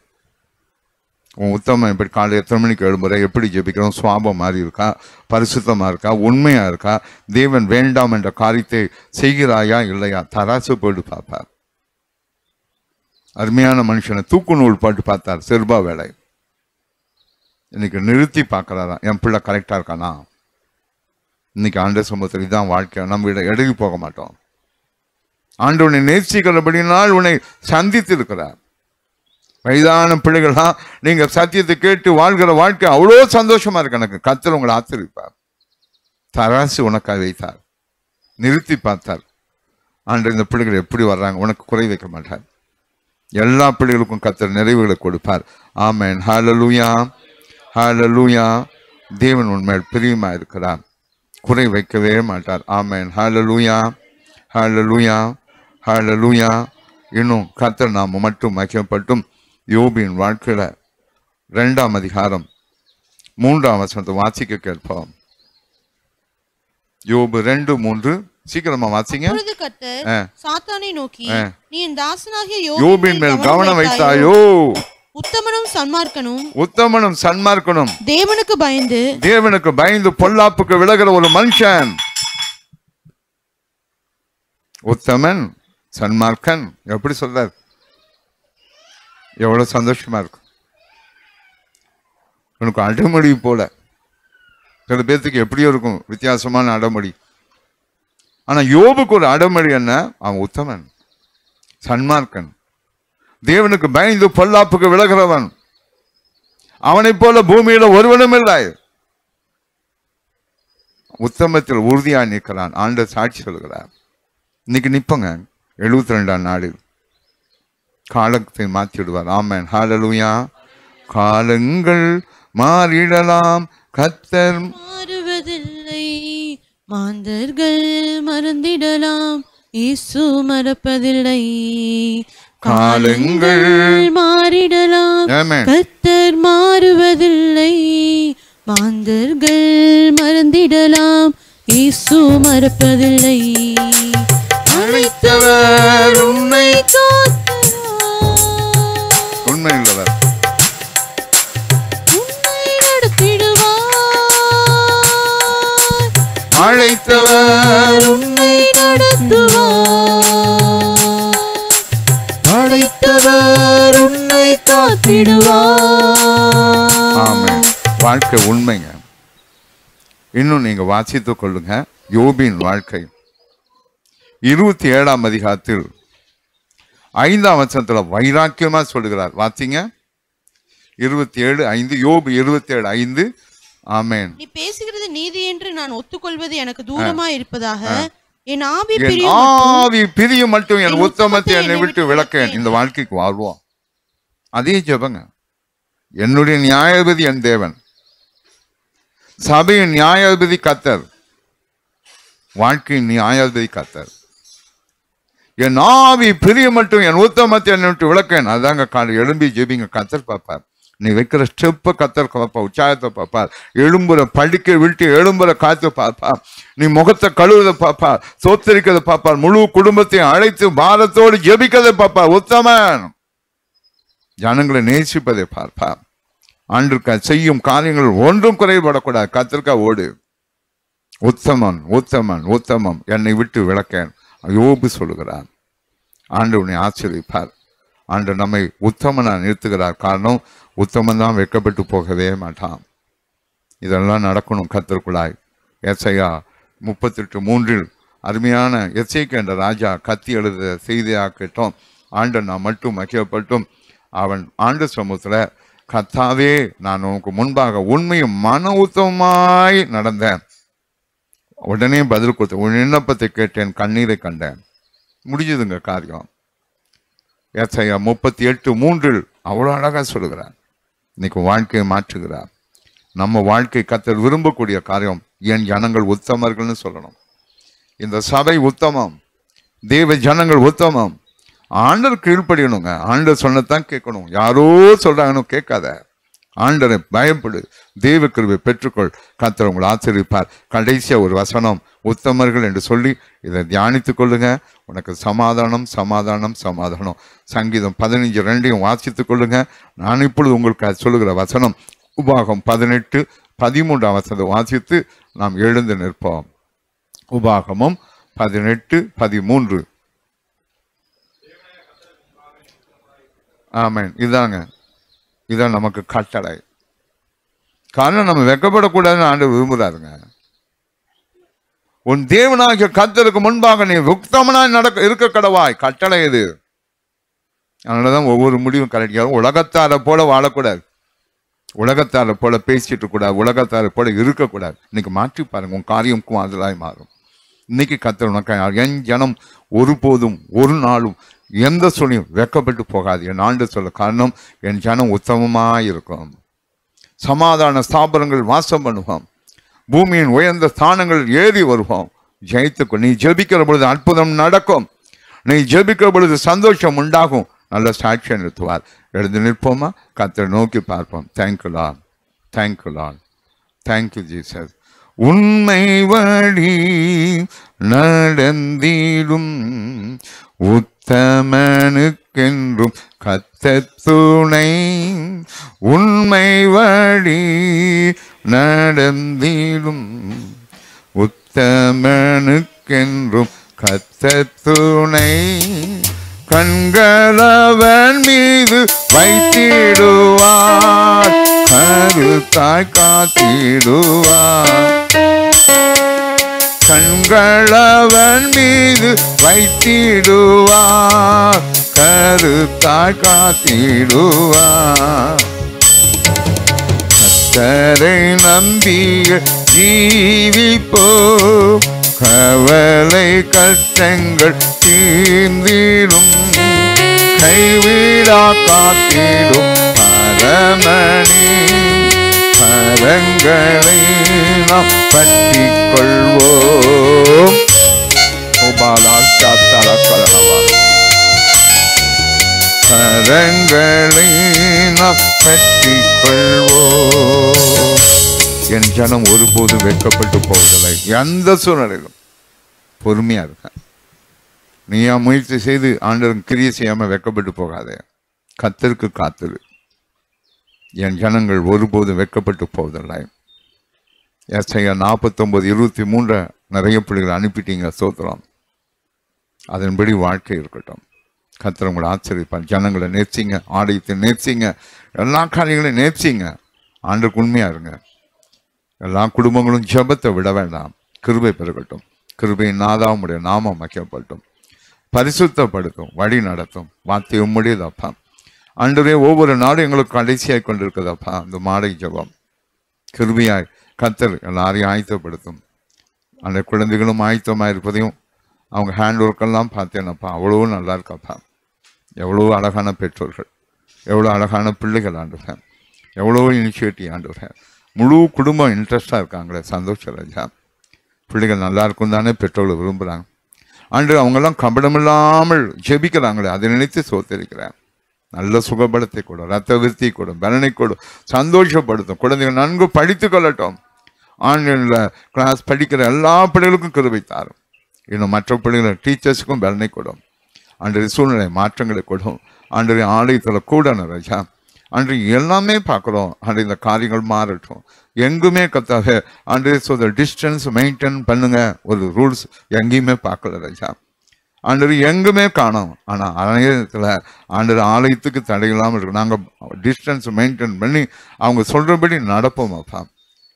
உன் உத்தமம் எப்படி, காலை எத்தனை மணிக்கு எழும்புற, எப்படி ஜெபிக்கிறோம், சுவாபம் மாதிரி இருக்கா, பரிசுத்தமா இருக்கா, உண்மையா இருக்கா, தேவன் வேண்டாம் என்ற காரியத்தை செய்கிறாயா இல்லையா, தராசு போட்டு பார்ப்பார். அருமையான மனுஷனை தூக்கு நூல் போட்டு பார்த்தார் செருபா வேலை. இன்னைக்கு நிறுத்தி பார்க்கறாராம், என் பிள்ளை கரெக்டா இருக்கானா. இன்னைக்கு ஆண்டவர் சமூகத்தில் இதுதான் வாழ்க்கை. நம்ம இடகி போக மாட்டோம். ஆண்டு உன்னை நேசிக்கிறபடினால் உன்னை சந்தித்து இருக்கிறார். வயதான பிள்ளைகளா நீங்க சத்தியத்தை கேட்டு வாழ்கிற வாழ்க்கை அவ்வளோ சந்தோஷமா இருக்கு. எனக்கு கர்த்தர் உங்களை ஆச்சரிப்பார். தராசு உனக்காக வைத்தார், நிறுத்தி பார்த்தார். ஆண்டு இந்த பிள்ளைகள் எப்படி வர்றாங்க, உனக்கு குறை வைக்க மாட்டார். எல்லா பிள்ளைகளுக்கும் கர்த்தர் நிறைவுகளை கொடுப்பார். ஆமென். ஹல்லேலூயா, ஹல்லேலூயா. தேவன் உண்மையில் பிரியமா இருக்கிறார், குறை வைக்கவே மாட்டார். ஆமென். ஹல்லேலூயா, ஹல்லேலூயா, ஹல்லேலூயா. இன்னும் கர்த்தர் நாம மட்டும் மகிமைப்பட்டும். யோபின் வாழ்க்கையில 2ஆம் அதிகாரம் 3ஆம் வசனத்தை வாசிக்க கேட்போம். யோபு 2:3. சீக்கிரமா வாசிங்க. கர்த்தர் சாத்தானை நோக்கி, நீ என் தாசனாகிய யோபின் மேல் கவனம் வைத்தாயோ, உத்தமனும் சன்மார்க்கனும் தேவனுக்கு பயந்து பொல்லாப்புக்கு விலகிற ஒரு மனுஷன். உத்தமன், சன்மார்க்கன். எப்படி சொல்றார்? எவ்வளவு சந்தோஷமா இருக்கும். உனக்கு அடமொழி போல. சில பேர்த்துக்கு எப்படியோ இருக்கும் வித்தியாசமான அடமொழி. ஆனா யோபுக்கு ஒரு அடமொழி என்ன? அவன் உத்தமன், சன்மார்க்கன், தேவனுக்கு பயந்து பொல்லாப்புக்கு விலகிறவன். அவனை போல பூமியில ஒருவனும் இல்லை. உத்தமத்தில் உறுதியா நிற்கிறான். ஆண்டவர் சாட்சி சொல்கிறார். இன்னைக்கு நிப்பங்க. 72ஆம் நாடு காலத்தை மாற்றி விடுவார். ஆமென். ஹல்லேலூயா. காலங்கள் மாறிடலாம், கர்த்தர் மாறுவதில்லை. மாந்தர்கள் மறந்திடலாம், இயேசு மறப்பதில்லை. காலங்கள் மாறிடலாம், கர்த்தர் மாறுவதில்லை. மாந்தர்கள் மறந்திடலாம், இயேசு மறப்பதில்லை. அழைத்தவர் உன்னை உண்மை உள்ளவர், உன்னை நடத்திடுவார். அழைத்தவர் உன்னை நடத்துவார். அழைத்தவர் உன்னை காத்திடுவார். ஆமென். வாழ்க்கை உண்மைங்க. இன்னும் நீங்க வாசித்து கொள்ளுங்க. யோபின் வாழ்க்கை 27ஆம் அதிகாரத்தில் 5ஆம் வசனத்துல வைராக்கியமா சொல்லுகிறார். வாசிங்க. 27:5. யோபு 27:5. ஆமென். நீ பேசுகிறது நீதி என்று நான் ஒத்துக்கொள்வது எனக்கு தூரமா இருப்பதாக. என் ஆவி பிரியும் மட்டும் என் உத்தமத்தை என்னை விட்டு விலக்கேன். இந்த வாழ்க்கைக்கு வாழ்வோம். அதே ஜெபங்க. என்னுடைய நியாயாதிபதி என் தேவன், சபையின் நியாயாதிபதி கர்த்தர், வாழ்க்கையின் நியாயாதிபதி கர்த்தர். என் ஆவி பிரிய மட்டும் என் உத்தமத்தை என்னை விட்டு விளக்கேன். அதாங்க எழும்பி ஜெபிங்க. கர்த்தர் பார்ப்பார். நீ வைக்கிற ஸ்டெப்பை கர்த்தர் பார்ப்பார். உற்சாகத்தை பார்ப்பார். எழும்புற படிக்க விட்டு எழும்புற காத்து பார்ப்பார். நீ முகத்தை கழுவுறதை பார்ப்பார். சோத்தரிக்கிறதை பார்ப்பார். முழு குடும்பத்தையும் அழைத்து பாரத்தோடு ஜெபிக்கிறதை பார்ப்பார். உத்தமன் ஜனங்களை நேசிப்பதை பார்ப்பார். ஆண்டுக்கா செய்யும் காரியங்கள் ஒன்றும் குறைபடக்கூடாது. கர்த்தருக்கா ஓடு. உத்தமன், உத்தமன், உத்தமம் என்னை விட்டு விளக்கேன். யோபு சொல்லுகிறார். ஆண்டு உன்னை ஆச்சரிப்பார். ஆண்டு நம்மை உத்தமனா நிறுத்துகிறார். காரணம், உத்தமன் தான் வெட்கப்பட்டு போகவே மாட்டான். இதெல்லாம் நடக்கணும் கர்த்தருக்குள்ளாய். ஏசாயா 38:3 அருமையான எசேக்கியா என்ற ராஜா கத்தி எழுத செய்தியாக்கட்டும். ஆண்டவர் நான் மட்டும் மகிழப்பட்டும். அவன் ஆண்டு சமூகத்தில், கர்த்தாவே நான் உனக்கு முன்பாக உண்மையும் மன உத்தமமாய் நடந்தேன். உடனே பதில் கொடுத்த, உன் விண்ணப்பத்தை கேட்டேன், கண்ணீரை கண்டேன். முடிஞ்சதுங்க காரியம். ஏசாயா 38:3 அவ்வளோ அழகா சொல்லுகிறார். இன்னைக்கு வாழ்க்கையை மாற்றுகிறார். நம்ம வாழ்க்கை கர்த்தர் விரும்பக்கூடிய காரியம், என் ஜனங்கள் உத்தமர்கள்னு சொல்லணும். இந்த சபை உத்தமம், தேவ ஜனங்கள் உத்தமம். ஆண்டவர் கீழ்ப்படியணுங்க. ஆண்டவர் சொன்னதான் கேட்கணும். யாரோ சொல்றாங்கன்னு கேட்காத. ஆண்டரை பயப்படு, தேவ கிருபை பெற்றுக்கொள், கர்த்தர் உங்களை ஆசீர்வதிப்பார். கடைசியா ஒரு வசனம், உத்தமர்கள் என்று சொல்லி இதை தியானித்துக் கொள்ளுங்க. உனக்கு சமாதானம், சமாதானம், சமாதானம். சங்கீதம் 15:2 வாசித்துக் கொள்ளுங்க. நான் இப்பொழுது உங்களுக்கு சொல்லுகிற வசனம் உபாகம் 18:13 வாசித்து நாம் எழுந்து நிற்போம். உபாகமும் 18:13. ஆமென். இதான் நமக்கு கட்டளை. காரணம், நம்ம வெட்கப்படக்கூடாதுன்னு ஆண்டவர் விரும்புகிறாருங்க. உன் தேவனாகிய கர்த்தருக்கு முன்பாக நீ உத்தமனாய் இருக்க கடவாய். கட்டளை இது. அதனாலதான் ஒவ்வொரு முடிவும் கரெக்டாக. உலகத்தாரை போல வாழக்கூடாது, உலகத்தாரை போல பேசிட்டு கூடாது, உலகத்தாரை போல இருக்கக்கூடாது. இன்னைக்கு மாற்றி பாருங்க, உன் காரியமுக்கும் அதலாய் மாறும். இன்னைக்கு கர்த்தர் உனக்கு, என் ஜனம் ஒருபோதும் ஒரு நாளும் எந்த சொல்லியும் வெட்கப்பட்டு போகாது என் ஆண்டு சொல்ல. காரணம், என் ஜனம் உத்தமமாய் இருக்கும். சமாதான ஸ்தாபனங்கள் வாசம் பண்ணுவோம். பூமியின் உயர்ந்த ஸ்தானங்கள் ஏறி வருவோம். ஜெயித்துக்கும். நீ ஜெபிக்கிற பொழுது அற்புதம் நடக்கும். நீ ஜெபிக்கிற பொழுது சந்தோஷம் உண்டாகும். நல்ல சாட்சியம் நிறுத்துவார். எழுந்து நிற்போமா? கர்த்தரை நோக்கி பார்ப்போம். Thank you Lord, thank you Lord, thank you Jesus. உண்மை வழி நடந்திடும் உத்தமனுக்கென்றும் கர்த்தர் துணை. உண்மை வழி நடந்திடும் உத்தமனுக்கென்றும் கர்த்தர் துணை. கண்களவன் மீது வைத்திடுவார், கருத்தாய் காத்திடுவார். கண்களவன் மீது வைத்திடுவார், கருத்தாய் காத்திடுவார். கர்த்தரை நம்பிய ஜீவிப்போ, கவலை கஷ்டங்கள் தீர்ந்திடும். கைவிடா காத்திடும் பரமணி, கரங்களை நாம் பற்றிக் கொள்வோம். கரங்களை நாம் பற்றிக் கொள்வோம். என் ஜனம் ஒருபோதும் வெட்கப்பட்டு போவதில்லை. எந்த சூழ்நிலையிலும் பொறுமையா இருக்க. நீயா முயற்சி செய்து ஆண்டவன் கிரியை செய்யாம வெட்கப்பட்டு போகாதே. கர்த்தருக்கு காத்திரு. என் ஜனங்கள் ஒருபோதும் வெட்கப்பட்டு போவதில்லை. ஏசாயா 49:23 நிறைய பிள்ளைகளை அனுப்பிட்டீங்க, ஸ்தோத்திரம். அதன்படி வாழ்க்கை இருக்கட்டும். கர்த்தர் உங்களை ஆச்சரிப்பார். ஜனங்களை நேர்ச்சிங்க, ஆலயத்தை நேர்ச்சிங்க, எல்லா காரியங்களையும் நேர்ச்சிங்க. ஆண்டுக்கு உண்மையா இருங்க. எல்லா குடும்பங்களும் ஜெபத்தை விட வேண்டாம். கிருபை பெருகட்டும். கிருபையின் நாதாவுடைய நாமம் மகிமைப்படட்டும். பரிசுத்தப்படுத்தும், வழி நடத்தும். வார்த்தை உம்முடையதப்பா. ஆண்டவரே, ஒவ்வொரு நாளும் எங்களுக்கு கடைசியாய் கொண்டிருக்குதப்பா. அந்த மாலை ஜெபம் கிருபையாய் கர்த்தர் எல்லாரையும் ஆயத்தப்படுத்தும். அந்த குழந்தைகளும் ஆயத்தமாக இருப்பதையும் அவங்க ஹேண்ட் ஒர்க்கெல்லாம் பார்த்தேனப்பா. அவ்வளோ நல்லா இருக்காப்பா. எவ்வளோ அழகான பெற்றோர்கள், எவ்வளோ அழகான பிள்ளைகள் ஆண்டுவேன், எவ்வளோ இனிஷியேட்டிவ் ஆண்டுவேன். முழு குடும்பம் இன்ட்ரெஸ்டாக இருக்காங்களே. சந்தோஷம் ராஜா. பிள்ளைகள் நல்லா இருக்கும் தானே பெற்றோர்கள் விரும்புகிறாங்க. ஆண்டு அவங்கெல்லாம் கபடமில்லாமல் ஜெபிக்கிறாங்களே, அதை நினைத்து சோத்தரிக்கிறேன். நல்ல சுகபலத்தை கூட, ரத்த விருத்தி கூட, பலனை கூட, சந்தோஷப்படுத்தும். குழந்தைகள் நன்கு படித்து கொள்ளட்டும். ஆன்லைனில் கிளாஸ் படிக்கிற எல்லா பிள்ளைகளுக்கும் கிருபை தாரும். இன்னும் மற்ற பிள்ளைகள் டீச்சர்ஸுக்கும் பலனை கொடும். அன்றைய சூழ்நிலை மாற்றங்களை கொடும். அன்றைய ஆலயத்தில் கூட ராஜா. அன்றைய எல்லாமே பார்க்குறோம். அன்றைய இந்த காரியங்கள் மாறட்டும். எங்குமே கத்தாக அன்றைய சொல்ற டிஸ்டன்ஸ் மெயின்டைன் பண்ணுங்க ஒரு ரூல்ஸ் எங்கேயுமே பார்க்கல ராஜா. ஆண்டவர் எங்குமே காணோம். ஆனால் ஆலயத்தில் ஆண்டவர் ஆலயத்துக்கு தடையில்லாமல் இருக்கு. நாங்கள் டிஸ்டன்ஸ் மெயின்டைன் பண்ணி அவங்க சொல்கிறபடி நடப்போம் அப்பா.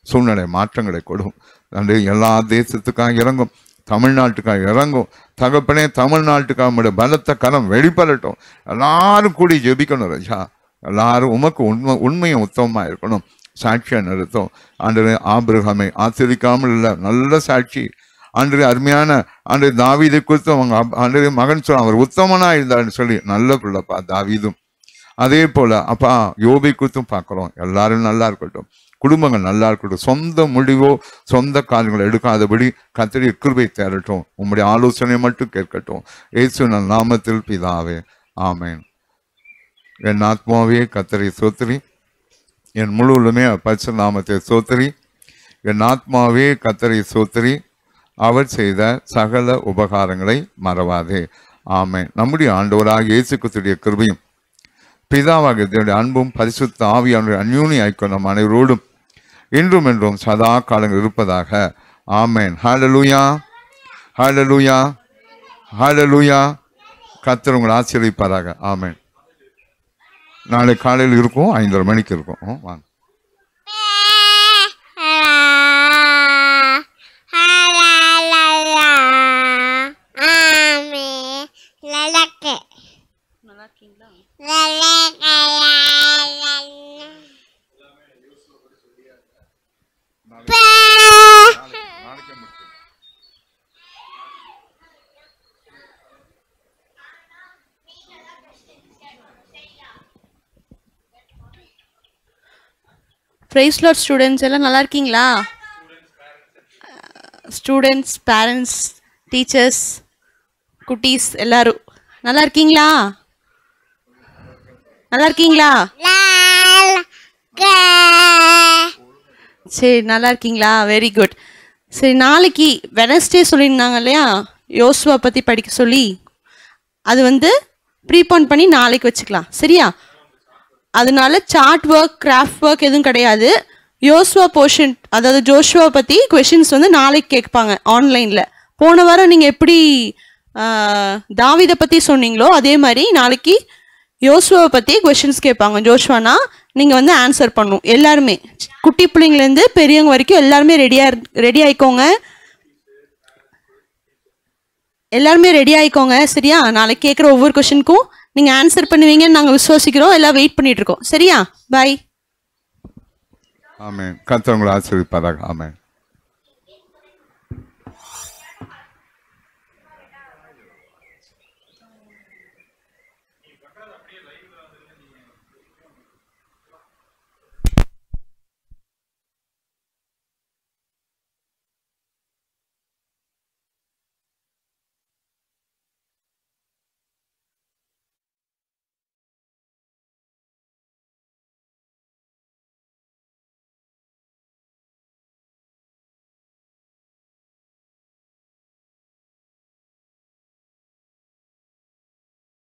சூழ்நிலை மாற்றங்களை கொடும். அன்றைய எல்லா தேசத்துக்காக இறங்கும். தமிழ்நாட்டுக்காக இறங்கும். தகப்பனே, தமிழ்நாட்டுக்காக நம்முடைய பலத்த கரம் வெளிப்படட்டும். எல்லாரும் கூடி ஜெபிக்கணும் ராஜா. எல்லாரும் உமக்கு உண்மையும் உத்தமமாக இருக்கணும். சாட்சியாக நிறுத்தும். ஆண்டவரே, ஆபிரகாமை ஆச்சரிக்காமல் இல்லை, நல்ல சாட்சி. ஆண்டவரே, அருமையான ஆண்டவரே, தாவீதை குறித்து அவங்க ஆண்டவரே மகன் சொல்ல அவர் உத்தமனா இருந்தாருன்னு சொல்லி நல்ல பிள்ளைப்பா தாவீதும். அதே போல அப்பா யோபை குறித்தும் பார்க்குறோம். எல்லாரும் நல்லா இருக்கட்டும், குடும்பங்கள் நல்லா இருக்கட்டும், சொந்த முடிவோ சொந்த காரியங்களை எடுக்காதபடி கர்த்தருடைய கிருபை தேரட்டும். உம்முடைய ஆலோசனை மட்டும் கேட்கட்டும். இயேசுவின் நாமத்தில் பிதாவே, ஆமென். என் ஆத்மாவே கர்த்தரை ஸ்தோத்திரி, என் முழுவதுமே பரிசுத்த நாமத்தை ஸ்தோத்திரி. என் ஆத்மாவே கர்த்தரை ஸ்தோத்திரி, அவர் செய்த சகல உபகாரங்களை மறவாதே. ஆமென். நம்முடைய ஆண்டவராக இயேசு கிறிஸ்துவின் கிருபையும் பிதாவாகிய தேவனுடைய அன்பும் பரிசுத்த ஆவியானவருடைய அந்யோன்ய ஐக்கியம் நம் அனைவரோடும் இன்றும் என்றும் சதா காலங்கள் இருப்பதாக. ஆமென். ஹல்லேலூயா, ஹல்லேலூயா, ஹல்லேலூயா. கர்த்தர் உங்களை ஆசீர்வதிப்பாராக. ஆமென். நாளை காலையில் இருக்கும், 5:30 மணிக்கு இருக்கும். வாங்க. பிரைஸ் லார்ட் ஸ்டூடெண்ட்ஸ், எல்லாம் நல்லா இருக்கீங்களா? ஸ்டூடெண்ட்ஸ், பேரண்ட்ஸ், டீச்சர்ஸ், குட்டீஸ் எல்லாரும் நல்லா இருக்கீங்களா? நல்லா இருக்கீங்களா? சரி, நல்லா இருக்கீங்களா? Very good. சரி, நாளைக்கு வெனஸ்டே சொல்லியிருந்தாங்க இல்லையா, யோசுவா பற்றி படிக்க சொல்லி, அது ப்ரீபான் பண்ணி நாளைக்கு வச்சுக்கலாம், சரியா? அதனால சார்ட் ஒர்க், கிராஃப்ட் ஒர்க் எதுவும் கிடையாது. யோசுவா போர்ஷன், அதாவது ஜோஷுவா பற்றி கொஷின்ஸ் நாளைக்கு கேட்பாங்க ஆன்லைனில். போன வாரம் நீங்கள் எப்படி தாவீதை பற்றி சொன்னீங்களோ அதே மாதிரி நாளைக்கு யோசுவாவை பற்றி கொஷின்ஸ் கேட்பாங்க. ஜோஷுவானா நீங்கள் ஆன்சர் பண்ணணும். எல்லாருமே, குட்டி பிள்ளைங்கலேருந்து பெரியவங்க வரைக்கும் எல்லாருமே ரெடி ஆயிக்கோங்க. எல்லாருமே ரெடி ஆயிக்கோங்க, சரியா? நாளைக்கு கேட்குற ஒவ்வொரு கொஷினுக்கும் நீங்கள் ஆன்சர் பண்ணுவீங்கன்னு நாங்கள் விசுவாசிக்கிறோம். எல்லாம் வெயிட் பண்ணிட்டு இருக்கோம், சரியா? பாய். ஆமென். கர்த்தர் உங்களை ஆசீர்வதிப்பாராக. ஆமென்.